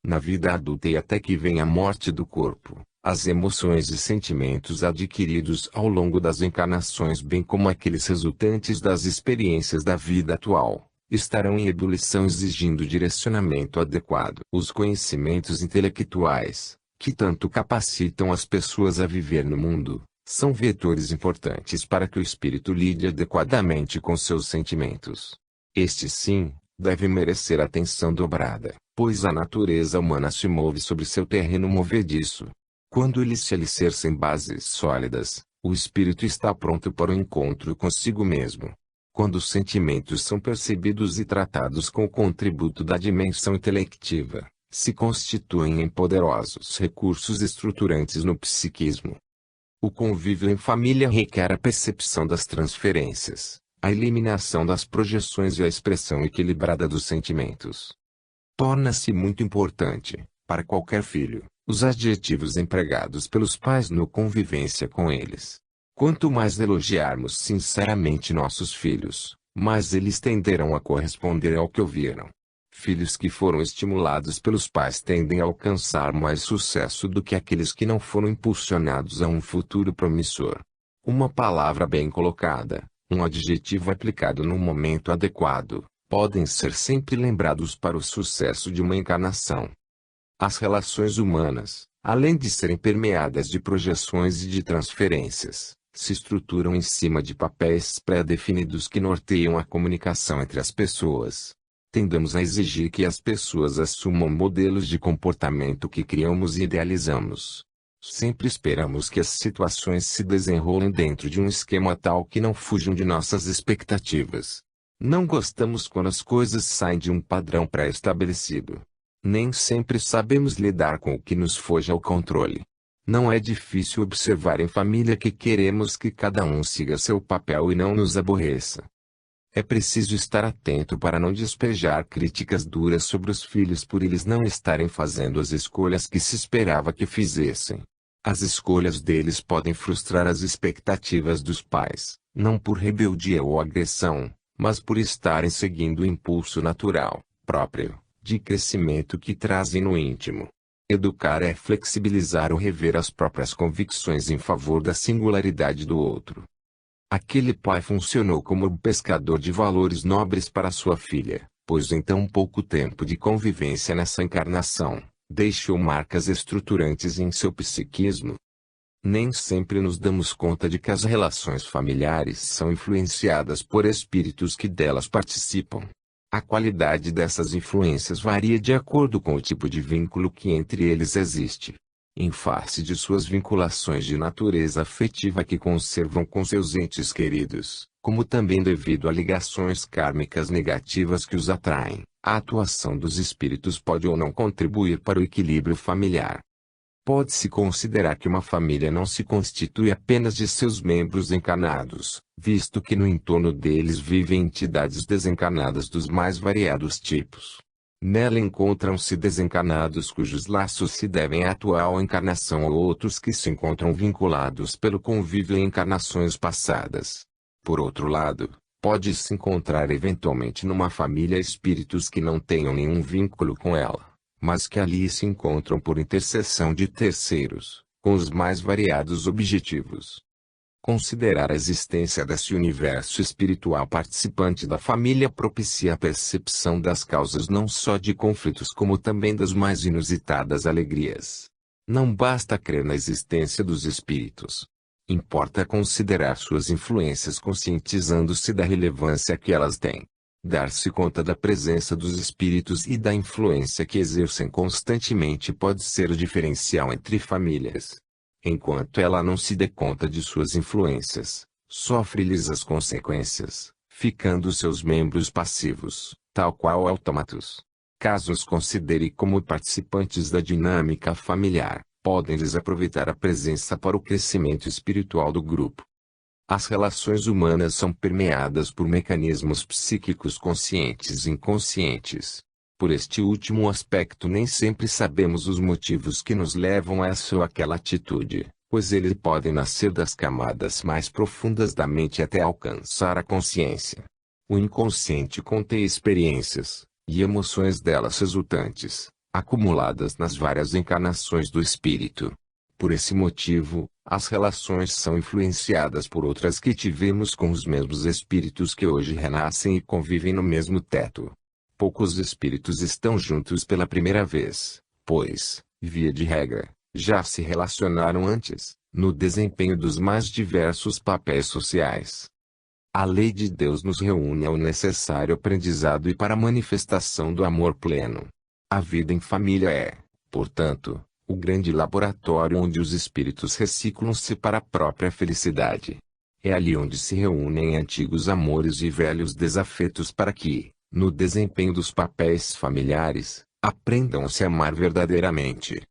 Na vida adulta e até que venha a morte do corpo, as emoções e sentimentos adquiridos ao longo das encarnações bem como aqueles resultantes das experiências da vida atual, estarão em ebulição exigindo direcionamento adequado. Os conhecimentos intelectuais, que tanto capacitam as pessoas a viver no mundo, são vetores importantes para que o espírito lide adequadamente com seus sentimentos. Estes sim, devem merecer atenção dobrada, pois a natureza humana se move sobre seu terreno movediço. Quando ele se alicerça em bases sólidas, o espírito está pronto para o encontro consigo mesmo. Quando os sentimentos são percebidos e tratados com o contributo da dimensão intelectiva, se constituem em poderosos recursos estruturantes no psiquismo. O convívio em família requer a percepção das transferências, a eliminação das projeções e a expressão equilibrada dos sentimentos. Torna-se muito importante, para qualquer filho, os adjetivos empregados pelos pais no convivência com eles. Quanto mais elogiarmos sinceramente nossos filhos, mais eles tenderão a corresponder ao que ouviram. Filhos que foram estimulados pelos pais tendem a alcançar mais sucesso do que aqueles que não foram impulsionados a um futuro promissor. Uma palavra bem colocada, um adjetivo aplicado no momento adequado, podem ser sempre lembrados para o sucesso de uma encarnação. As relações humanas, além de serem permeadas de projeções e de transferências, se estruturam em cima de papéis pré-definidos que norteiam a comunicação entre as pessoas. Tendemos a exigir que as pessoas assumam modelos de comportamento que criamos e idealizamos. Sempre esperamos que as situações se desenrolem dentro de um esquema tal que não fujam de nossas expectativas. Não gostamos quando as coisas saem de um padrão pré-estabelecido. Nem sempre sabemos lidar com o que nos foge ao controle. Não é difícil observar em família que queremos que cada um siga seu papel e não nos aborreça. É preciso estar atento para não despejar críticas duras sobre os filhos por eles não estarem fazendo as escolhas que se esperava que fizessem. As escolhas deles podem frustrar as expectativas dos pais, não por rebeldia ou agressão, mas por estarem seguindo o impulso natural, próprio, de crescimento que trazem no íntimo. Educar é flexibilizar ou rever as próprias convicções em favor da singularidade do outro. Aquele pai funcionou como um pescador de valores nobres para sua filha, pois em tão pouco tempo de convivência nessa encarnação, deixou marcas estruturantes em seu psiquismo. Nem sempre nos damos conta de que as relações familiares são influenciadas por espíritos que delas participam. A qualidade dessas influências varia de acordo com o tipo de vínculo que entre eles existe. Em face de suas vinculações de natureza afetiva que conservam com seus entes queridos, como também devido a ligações kármicas negativas que os atraem, a atuação dos espíritos pode ou não contribuir para o equilíbrio familiar. Pode-se considerar que uma família não se constitui apenas de seus membros encarnados, visto que no entorno deles vivem entidades desencarnadas dos mais variados tipos. Nela encontram-se desencarnados cujos laços se devem à atual encarnação ou outros que se encontram vinculados pelo convívio em encarnações passadas. Por outro lado, pode-se encontrar eventualmente numa família espíritos que não tenham nenhum vínculo com ela, mas que ali se encontram por intercessão de terceiros, com os mais variados objetivos. Considerar a existência desse universo espiritual participante da família propicia a percepção das causas não só de conflitos como também das mais inusitadas alegrias. Não basta crer na existência dos espíritos. Importa considerar suas influências conscientizando-se da relevância que elas têm. Dar-se conta da presença dos espíritos e da influência que exercem constantemente pode ser o diferencial entre famílias. Enquanto ela não se dê conta de suas influências, sofre-lhes as consequências, ficando seus membros passivos, tal qual autômatos. Caso os considere como participantes da dinâmica familiar, podem-lhes aproveitar a presença para o crescimento espiritual do grupo. As relações humanas são permeadas por mecanismos psíquicos conscientes e inconscientes. Por este último aspecto nem sempre sabemos os motivos que nos levam a essa ou aquela atitude, pois eles podem nascer das camadas mais profundas da mente até alcançar a consciência. O inconsciente contém experiências e emoções delas resultantes, acumuladas nas várias encarnações do espírito. Por esse motivo, as relações são influenciadas por outras que tivemos com os mesmos espíritos que hoje renascem e convivem no mesmo teto. Poucos espíritos estão juntos pela primeira vez, pois, via de regra, já se relacionaram antes, no desempenho dos mais diversos papéis sociais. A lei de Deus nos reúne ao necessário aprendizado e para a manifestação do amor pleno. A vida em família é, portanto, o grande laboratório onde os espíritos reciclam-se para a própria felicidade. É ali onde se reúnem antigos amores e velhos desafetos para que, no desempenho dos papéis familiares, Aprendam a se amar verdadeiramente.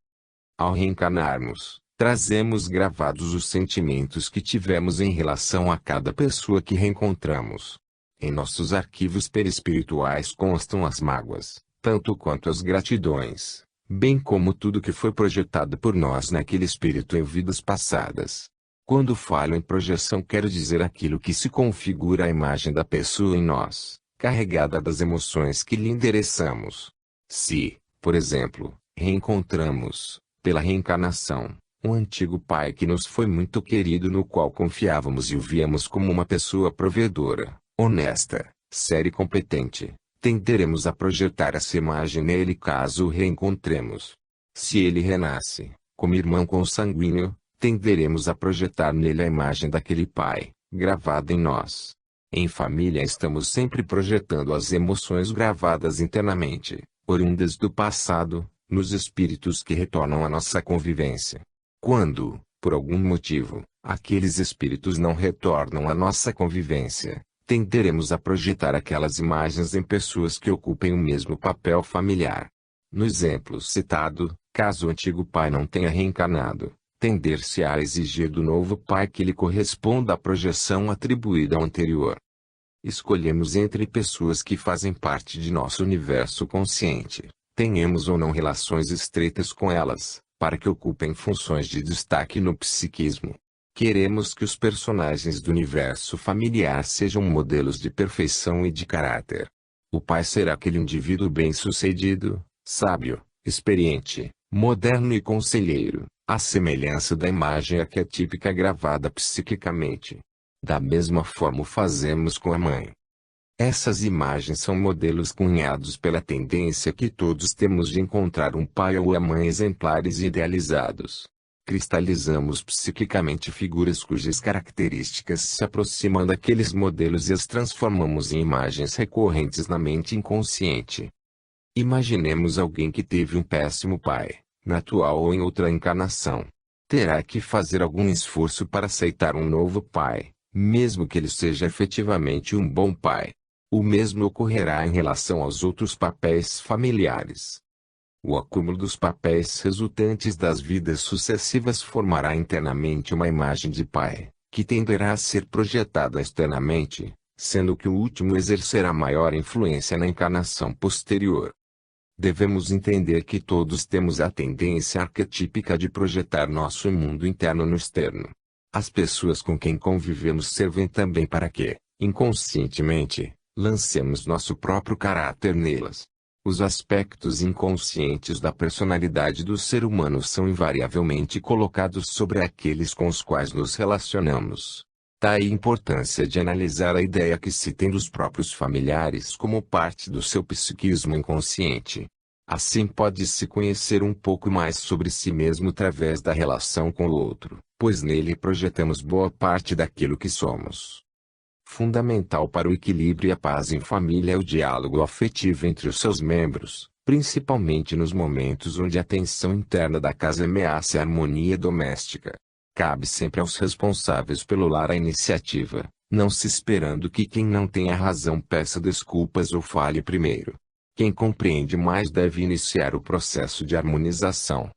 Ao reencarnarmos, trazemos gravados os sentimentos que tivemos em relação a cada pessoa que reencontramos. Em nossos arquivos perispirituais constam as mágoas, tanto quanto as gratidões, bem como tudo que foi projetado por nós naquele espírito em vidas passadas. Quando falo em projeção, quero dizer aquilo que se configura a imagem da pessoa em nós, carregada das emoções que lhe endereçamos. Se, por exemplo, reencontramos, pela reencarnação, um antigo pai que nos foi muito querido, no qual confiávamos e o víamos como uma pessoa provedora, honesta, séria e competente, tenderemos a projetar essa imagem nele caso o reencontremos. Se ele renasce, como irmão consanguíneo, tenderemos a projetar nele a imagem daquele pai, gravada em nós. Em família estamos sempre projetando as emoções gravadas internamente, oriundas do passado, nos espíritos que retornam à nossa convivência. Quando, por algum motivo, aqueles espíritos não retornam à nossa convivência, tenderemos a projetar aquelas imagens em pessoas que ocupem o mesmo papel familiar. No exemplo citado, caso o antigo pai não tenha reencarnado, tender-se-á a exigir do novo pai que lhe corresponda a projeção atribuída ao anterior. Escolhemos entre pessoas que fazem parte de nosso universo consciente, tenhamos ou não relações estreitas com elas, para que ocupem funções de destaque no psiquismo. Queremos que os personagens do universo familiar sejam modelos de perfeição e de caráter. O pai será aquele indivíduo bem-sucedido, sábio, experiente, moderno e conselheiro, à semelhança da imagem arquetípica gravada psiquicamente. Da mesma forma o fazemos com a mãe. Essas imagens são modelos cunhados pela tendência que todos temos de encontrar um pai ou a mãe exemplares e idealizados. Cristalizamos psiquicamente figuras cujas características se aproximam daqueles modelos e as transformamos em imagens recorrentes na mente inconsciente. Imaginemos alguém que teve um péssimo pai, na atual ou em outra encarnação. Terá que fazer algum esforço para aceitar um novo pai, mesmo que ele seja efetivamente um bom pai. O mesmo ocorrerá em relação aos outros papéis familiares. O acúmulo dos papéis resultantes das vidas sucessivas formará internamente uma imagem de pai, que tenderá a ser projetada externamente, sendo que o último exercerá maior influência na encarnação posterior. Devemos entender que todos temos a tendência arquetípica de projetar nosso mundo interno no externo. As pessoas com quem convivemos servem também para que, inconscientemente, lancemos nosso próprio caráter nelas. Os aspectos inconscientes da personalidade do ser humano são invariavelmente colocados sobre aqueles com os quais nos relacionamos. Daí a importância de analisar a ideia que se tem dos próprios familiares como parte do seu psiquismo inconsciente. Assim pode-se conhecer um pouco mais sobre si mesmo através da relação com o outro, pois nele projetamos boa parte daquilo que somos. Fundamental para o equilíbrio e a paz em família é o diálogo afetivo entre os seus membros, principalmente nos momentos onde a tensão interna da casa ameaça a harmonia doméstica. Cabe sempre aos responsáveis pelo lar a iniciativa, não se esperando que quem não tenha razão peça desculpas ou fale primeiro. Quem compreende mais deve iniciar o processo de harmonização.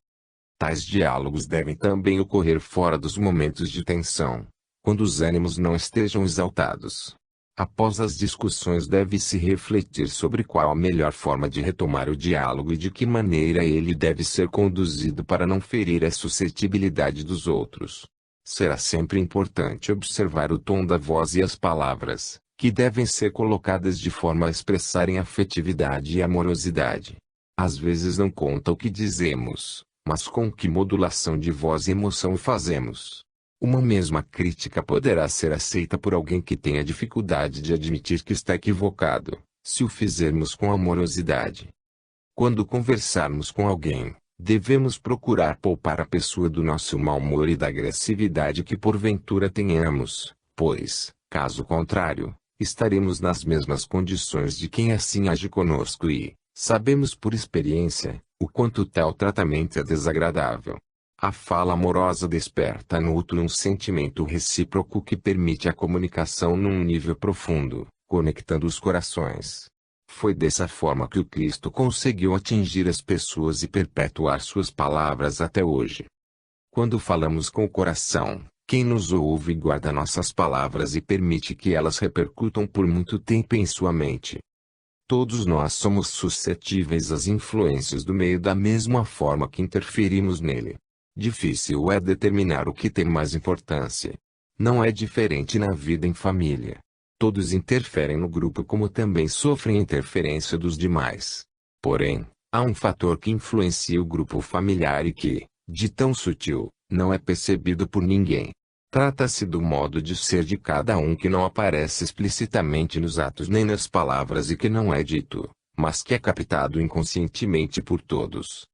Tais diálogos devem também ocorrer fora dos momentos de tensão, quando os ânimos não estejam exaltados. Após as discussões deve-se refletir sobre qual a melhor forma de retomar o diálogo e de que maneira ele deve ser conduzido para não ferir a suscetibilidade dos outros. Será sempre importante observar o tom da voz e as palavras, que devem ser colocadas de forma a expressarem afetividade e amorosidade. Às vezes não conta o que dizemos, mas com que modulação de voz e emoção o fazemos. Uma mesma crítica poderá ser aceita por alguém que tenha dificuldade de admitir que está equivocado, se o fizermos com amorosidade. Quando conversarmos com alguém, devemos procurar poupar a pessoa do nosso mau humor e da agressividade que porventura tenhamos, pois, caso contrário, estaremos nas mesmas condições de quem assim age conosco e, sabemos por experiência, o quanto tal tratamento é desagradável. A fala amorosa desperta no outro um sentimento recíproco que permite a comunicação num nível profundo, conectando os corações. Foi dessa forma que o Cristo conseguiu atingir as pessoas e perpetuar suas palavras até hoje. Quando falamos com o coração, quem nos ouve guarda nossas palavras e permite que elas repercutam por muito tempo em sua mente. Todos nós somos suscetíveis às influências do meio da mesma forma que interferimos nele. Difícil é determinar o que tem mais importância. Não é diferente na vida em família. Todos interferem no grupo como também sofrem interferência dos demais. Porém, há um fator que influencia o grupo familiar e que, de tão sutil, não é percebido por ninguém. Trata-se do modo de ser de cada um que não aparece explicitamente nos atos nem nas palavras e que não é dito, mas que é captado inconscientemente por todos.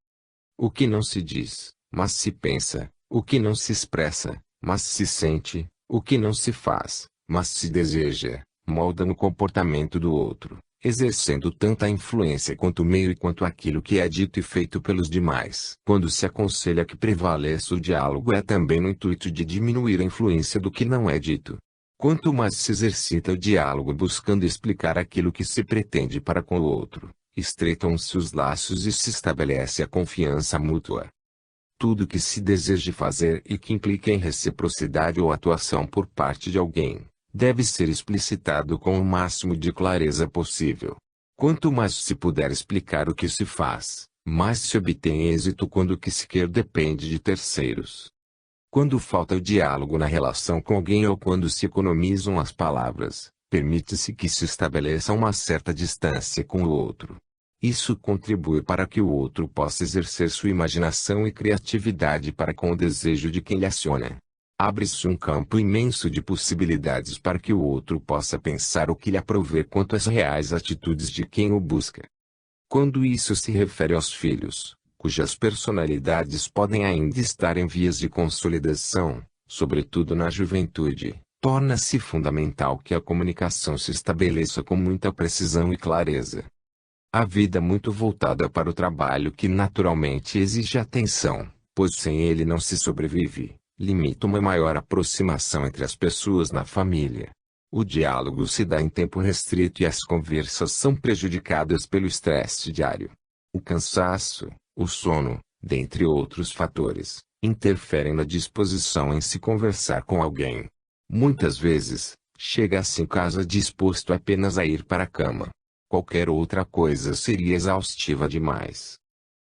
O que não se diz, mas se pensa, o que não se expressa, mas se sente, o que não se faz, mas se deseja, molda no comportamento do outro, exercendo tanta influência quanto o meio e quanto aquilo que é dito e feito pelos demais. Quando se aconselha que prevaleça o diálogo é também no intuito de diminuir a influência do que não é dito. Quanto mais se exercita o diálogo buscando explicar aquilo que se pretende para com o outro, estreitam-se os laços e se estabelece a confiança mútua. Tudo que se deseje fazer e que implique em reciprocidade ou atuação por parte de alguém, deve ser explicitado com o máximo de clareza possível. Quanto mais se puder explicar o que se faz, mais se obtém êxito quando o que se quer depende de terceiros. Quando falta o diálogo na relação com alguém ou quando se economizam as palavras, permite-se que se estabeleça uma certa distância com o outro. Isso contribui para que o outro possa exercer sua imaginação e criatividade para com o desejo de quem lhe aciona. Abre-se um campo imenso de possibilidades para que o outro possa pensar o que lhe aprouver quanto às reais atitudes de quem o busca. Quando isso se refere aos filhos, cujas personalidades podem ainda estar em vias de consolidação, sobretudo na juventude, torna-se fundamental que a comunicação se estabeleça com muita precisão e clareza. A vida muito voltada para o trabalho que naturalmente exige atenção, pois sem ele não se sobrevive, limita uma maior aproximação entre as pessoas na família. O diálogo se dá em tempo restrito e as conversas são prejudicadas pelo estresse diário. O cansaço, o sono, dentre outros fatores, interferem na disposição em se conversar com alguém. Muitas vezes, chega-se em casa disposto apenas a ir para a cama. Qualquer outra coisa seria exaustiva demais.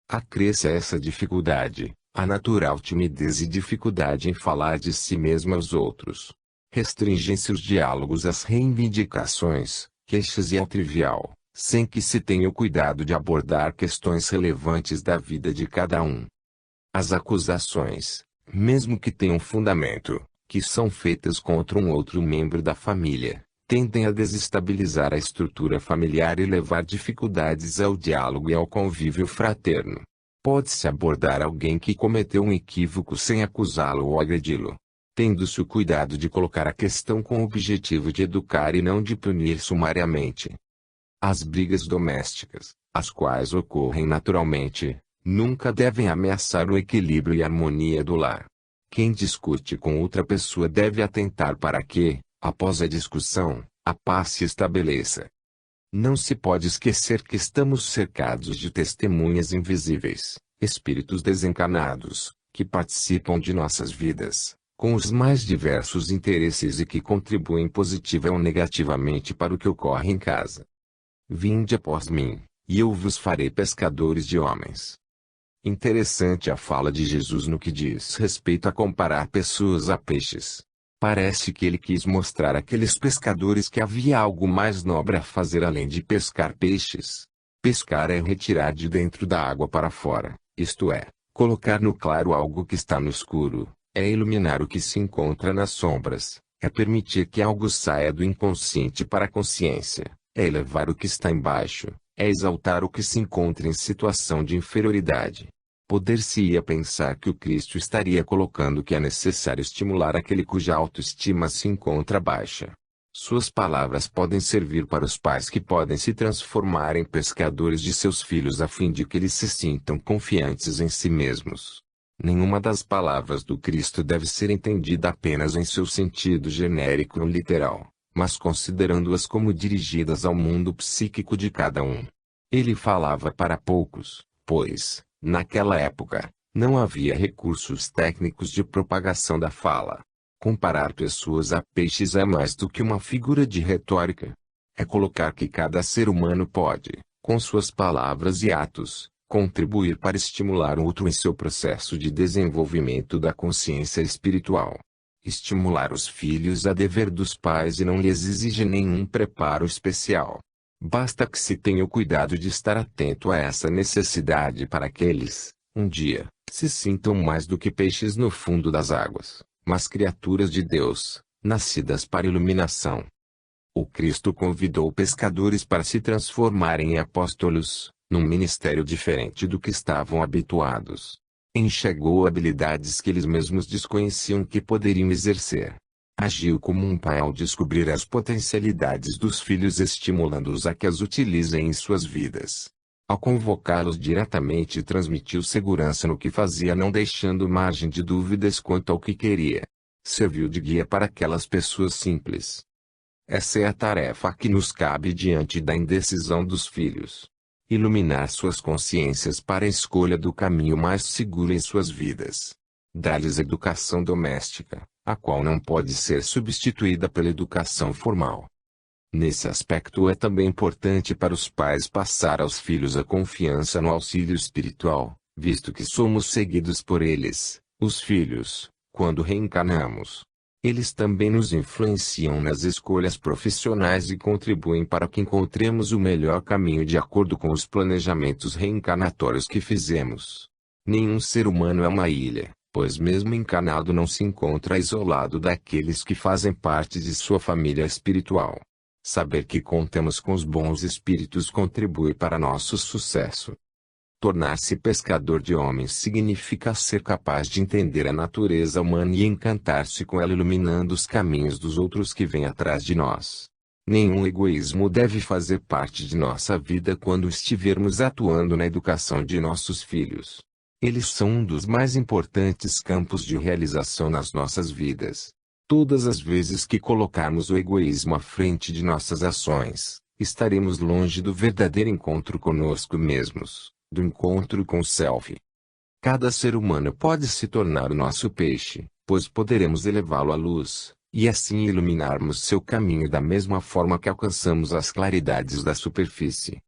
Acresça essa dificuldade, a natural timidez e dificuldade em falar de si mesmo aos outros. Restringem-se os diálogos às reivindicações, queixas e ao trivial, sem que se tenha o cuidado de abordar questões relevantes da vida de cada um. As acusações, mesmo que tenham fundamento, que são feitas contra um outro membro da família, tendem a desestabilizar a estrutura familiar e levar dificuldades ao diálogo e ao convívio fraterno. Pode-se abordar alguém que cometeu um equívoco sem acusá-lo ou agredi-lo, tendo-se o cuidado de colocar a questão com o objetivo de educar e não de punir sumariamente. As brigas domésticas, as quais ocorrem naturalmente, nunca devem ameaçar o equilíbrio e a harmonia do lar. Quem discute com outra pessoa deve atentar para que, após a discussão, a paz se estabeleça. Não se pode esquecer que estamos cercados de testemunhas invisíveis, espíritos desencarnados, que participam de nossas vidas, com os mais diversos interesses e que contribuem positiva ou negativamente para o que ocorre em casa. Vinde após mim, e eu vos farei pescadores de homens. Interessante a fala de Jesus no que diz respeito a comparar pessoas a peixes. Parece que ele quis mostrar àqueles pescadores que havia algo mais nobre a fazer além de pescar peixes. Pescar é retirar de dentro da água para fora, isto é, colocar no claro algo que está no escuro, é iluminar o que se encontra nas sombras, é permitir que algo saia do inconsciente para a consciência, é elevar o que está embaixo, é exaltar o que se encontra em situação de inferioridade. Poder-se-ia pensar que o Cristo estaria colocando que é necessário estimular aquele cuja autoestima se encontra baixa. Suas palavras podem servir para os pais que podem se transformar em pescadores de seus filhos a fim de que eles se sintam confiantes em si mesmos. Nenhuma das palavras do Cristo deve ser entendida apenas em seu sentido genérico ou literal, mas considerando-as como dirigidas ao mundo psíquico de cada um. Ele falava para poucos, pois, naquela época, não havia recursos técnicos de propagação da fala. Comparar pessoas a peixes é mais do que uma figura de retórica. É colocar que cada ser humano pode, com suas palavras e atos, contribuir para estimular o outro em seu processo de desenvolvimento da consciência espiritual. Estimular os filhos a dever dos pais e não lhes exige nenhum preparo especial. Basta que se tenha o cuidado de estar atento a essa necessidade para que eles, um dia, se sintam mais do que peixes no fundo das águas, mas criaturas de Deus, nascidas para iluminação. O Cristo convidou pescadores para se transformarem em apóstolos, num ministério diferente do que estavam habituados. Enxergou habilidades que eles mesmos desconheciam que poderiam exercer. Agiu como um pai ao descobrir as potencialidades dos filhos, estimulando-os a que as utilizem em suas vidas. Ao convocá-los diretamente, transmitiu segurança no que fazia, não deixando margem de dúvidas quanto ao que queria. Serviu de guia para aquelas pessoas simples. Essa é a tarefa que nos cabe diante da indecisão dos filhos. Iluminar suas consciências para a escolha do caminho mais seguro em suas vidas. Dar-lhes educação doméstica, a qual não pode ser substituída pela educação formal. Nesse aspecto é também importante para os pais passar aos filhos a confiança no auxílio espiritual, visto que somos seguidos por eles, os filhos, quando reencarnamos. Eles também nos influenciam nas escolhas profissionais e contribuem para que encontremos o melhor caminho de acordo com os planejamentos reencarnatórios que fizemos. Nenhum ser humano é uma ilha, pois mesmo encarnado não se encontra isolado daqueles que fazem parte de sua família espiritual. Saber que contamos com os bons espíritos contribui para nosso sucesso. Tornar-se pescador de homens significa ser capaz de entender a natureza humana e encantar-se com ela, iluminando os caminhos dos outros que vêm atrás de nós. Nenhum egoísmo deve fazer parte de nossa vida quando estivermos atuando na educação de nossos filhos. Eles são um dos mais importantes campos de realização nas nossas vidas. Todas as vezes que colocarmos o egoísmo à frente de nossas ações, estaremos longe do verdadeiro encontro conosco mesmos, do encontro com o Self. Cada ser humano pode se tornar o nosso peixe, pois poderemos elevá-lo à luz, e assim iluminarmos seu caminho da mesma forma que alcançamos as claridades da superfície.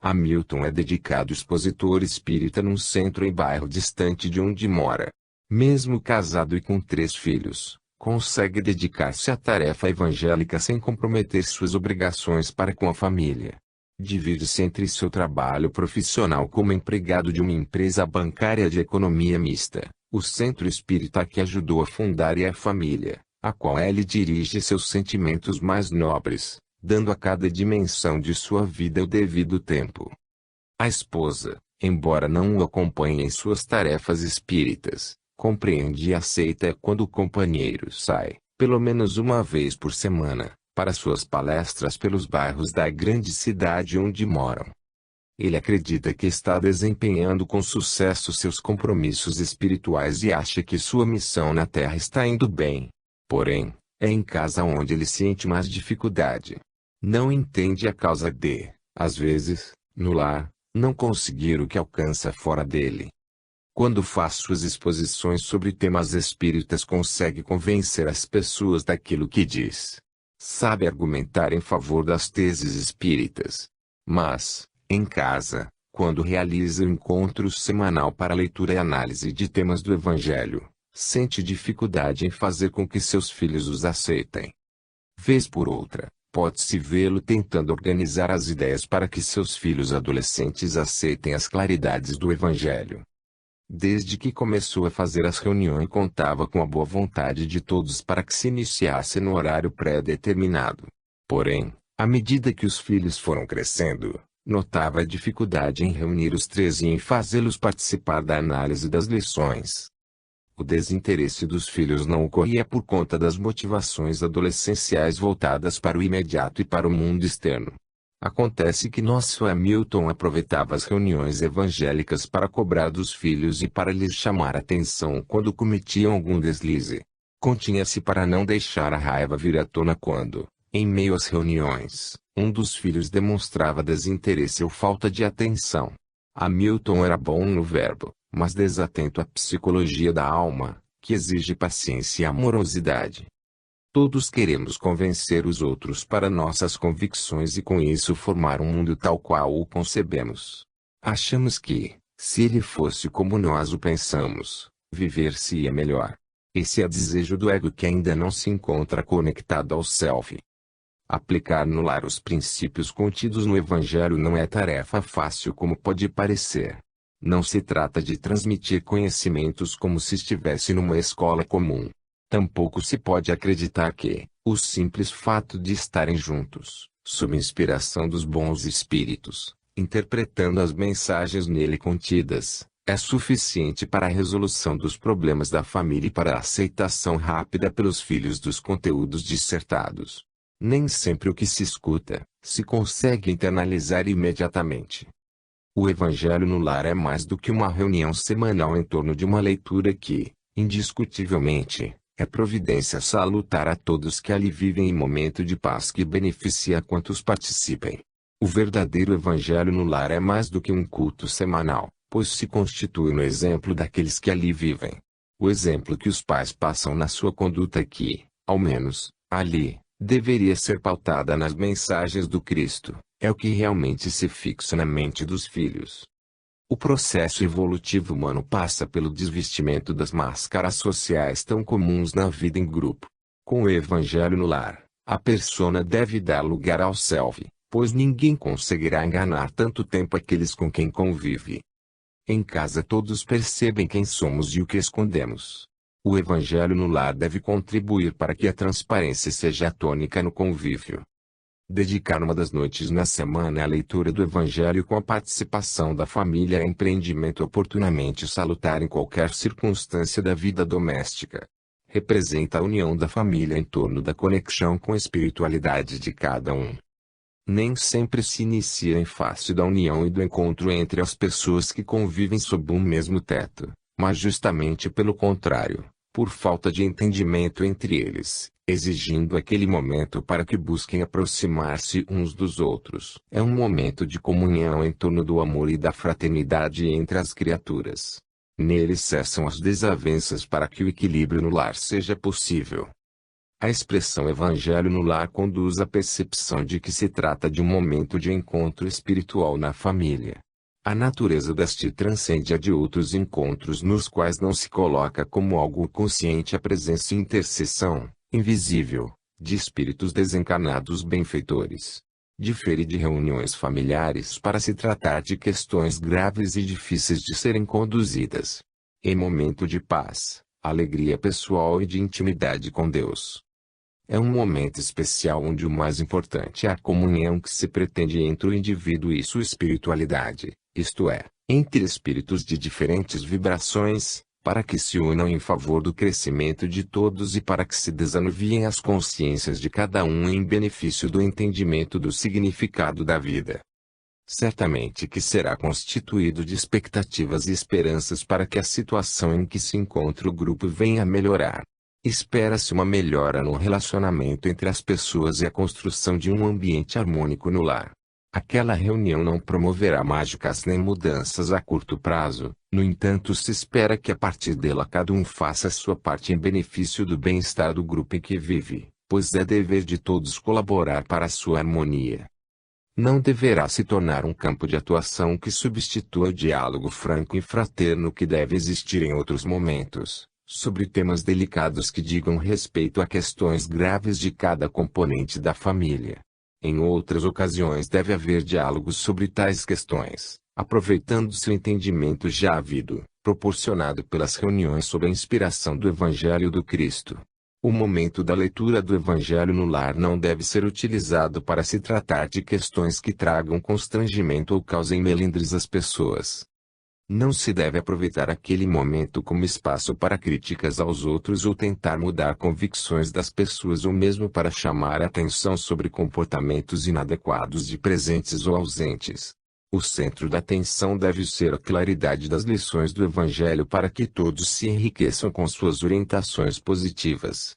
Hamilton é dedicado expositor espírita num centro em bairro distante de onde mora. Mesmo casado e com 3 filhos, consegue dedicar-se à tarefa evangélica sem comprometer suas obrigações para com a família. Divide-se entre seu trabalho profissional como empregado de uma empresa bancária de economia mista, o centro espírita que ajudou a fundar, e a família, a qual ele dirige seus sentimentos mais nobres, dando a cada dimensão de sua vida o devido tempo. A esposa, embora não o acompanhe em suas tarefas espíritas, compreende e aceita quando o companheiro sai, pelo menos uma vez por semana, para suas palestras pelos bairros da grande cidade onde moram. Ele acredita que está desempenhando com sucesso seus compromissos espirituais e acha que sua missão na Terra está indo bem. Porém, é em casa onde ele sente mais dificuldade. Não entende a causa de, às vezes, no lar, não conseguir o que alcança fora dele. Quando faz suas exposições sobre temas espíritas, consegue convencer as pessoas daquilo que diz. Sabe argumentar em favor das teses espíritas. Mas, em casa, quando realiza o encontro semanal para leitura e análise de temas do Evangelho, sente dificuldade em fazer com que seus filhos os aceitem. Vez por outra, pode-se vê-lo tentando organizar as ideias para que seus filhos adolescentes aceitem as claridades do Evangelho. Desde que começou a fazer as reuniões, contava com a boa vontade de todos para que se iniciasse no horário pré-determinado. Porém, à medida que os filhos foram crescendo, notava a dificuldade em reunir os 3 e em fazê-los participar da análise das lições. O desinteresse dos filhos não ocorria por conta das motivações adolescenciais voltadas para o imediato e para o mundo externo. Acontece que nosso Hamilton aproveitava as reuniões evangélicas para cobrar dos filhos e para lhes chamar a atenção quando cometiam algum deslize. Continha-se para não deixar a raiva vir à tona quando, Em meio às reuniões, um dos filhos demonstrava desinteresse ou falta de atenção. Hamilton era bom no verbo, mas desatento à psicologia da alma, que exige paciência e amorosidade. Todos queremos convencer os outros para nossas convicções e com isso formar um mundo tal qual o concebemos. Achamos que, se ele fosse como nós o pensamos, viver-se-ia melhor. Esse é o desejo do ego que ainda não se encontra conectado ao self. Aplicar no lar os princípios contidos no Evangelho não é tarefa fácil como pode parecer. Não se trata de transmitir conhecimentos como se estivesse numa escola comum. Tampouco se pode acreditar que, o simples fato de estarem juntos, sob inspiração dos bons espíritos, interpretando as mensagens nele contidas, é suficiente para a resolução dos problemas da família e para a aceitação rápida pelos filhos dos conteúdos dissertados. Nem sempre o que se escuta, se consegue internalizar imediatamente. O Evangelho no lar é mais do que uma reunião semanal em torno de uma leitura que, indiscutivelmente, é providência salutar a todos que ali vivem em momento de paz que beneficia quantos participem. O verdadeiro Evangelho no lar é mais do que um culto semanal, pois se constitui no exemplo daqueles que ali vivem. O exemplo que os pais passam na sua conduta que, ao menos, ali, deveria ser pautada nas mensagens do Cristo, é o que realmente se fixa na mente dos filhos. O processo evolutivo humano passa pelo desvestimento das máscaras sociais tão comuns na vida em grupo. Com o Evangelho no lar, a persona deve dar lugar ao self, pois ninguém conseguirá enganar tanto tempo aqueles com quem convive. Em casa todos percebem quem somos e o que escondemos. O Evangelho no lar deve contribuir para que a transparência seja a tônica no convívio. Dedicar uma das noites na semana à leitura do Evangelho com a participação da família é empreendimento oportunamente salutar em qualquer circunstância da vida doméstica. Representa a união da família em torno da conexão com a espiritualidade de cada um. Nem sempre se inicia em face da união e do encontro entre as pessoas que convivem sob um mesmo teto, mas justamente pelo contrário, por falta de entendimento entre eles, exigindo aquele momento para que busquem aproximar-se uns dos outros. É um momento de comunhão em torno do amor e da fraternidade entre as criaturas. Nele cessam as desavenças para que o equilíbrio no lar seja possível. A expressão Evangelho no lar conduz à percepção de que se trata de um momento de encontro espiritual na família. A natureza deste transcende a de outros encontros nos quais não se coloca como algo consciente a presença e intercessão, invisível, de espíritos desencarnados benfeitores. Difere de reuniões familiares para se tratar de questões graves e difíceis de serem conduzidas. Em momento de paz, alegria pessoal e de intimidade com Deus. É um momento especial onde o mais importante é a comunhão que se pretende entre o indivíduo e sua espiritualidade, isto é, entre espíritos de diferentes vibrações, para que se unam em favor do crescimento de todos e para que se desanuviem as consciências de cada um em benefício do entendimento do significado da vida. Certamente que será constituído de expectativas e esperanças para que a situação em que se encontra o grupo venha a melhorar. Espera-se uma melhora no relacionamento entre as pessoas e a construção de um ambiente harmônico no lar. Aquela reunião não promoverá mágicas nem mudanças a curto prazo, no entanto se espera que a partir dela cada um faça a sua parte em benefício do bem-estar do grupo em que vive, pois é dever de todos colaborar para a sua harmonia. Não deverá se tornar um campo de atuação que substitua o diálogo franco e fraterno que deve existir em outros momentos, sobre temas delicados que digam respeito a questões graves de cada componente da família. Em outras ocasiões deve haver diálogos sobre tais questões, aproveitando-se o entendimento já havido, proporcionado pelas reuniões sob a inspiração do Evangelho do Cristo. O momento da leitura do Evangelho no lar não deve ser utilizado para se tratar de questões que tragam constrangimento ou causem melindres às pessoas. Não se deve aproveitar aquele momento como espaço para críticas aos outros ou tentar mudar convicções das pessoas ou mesmo para chamar a atenção sobre comportamentos inadequados de presentes ou ausentes. O centro da atenção deve ser a claridade das lições do Evangelho para que todos se enriqueçam com suas orientações positivas.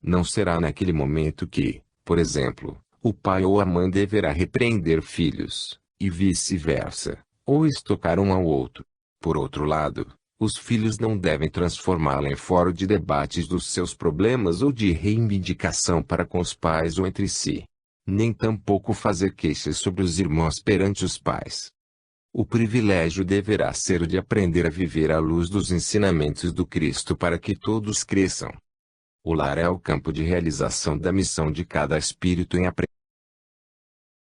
Não será naquele momento que, Por exemplo, o pai ou a mãe deverá repreender filhos, e vice-versa, ou estocar um ao outro. Por outro lado, os filhos não devem transformá-la em fórum de debates dos seus problemas ou de reivindicação para com os pais ou entre si. Nem tampouco fazer queixas sobre os irmãos perante os pais. O privilégio deverá ser o de aprender a viver à luz dos ensinamentos do Cristo para que todos cresçam. O lar é o campo de realização da missão de cada espírito em aprender.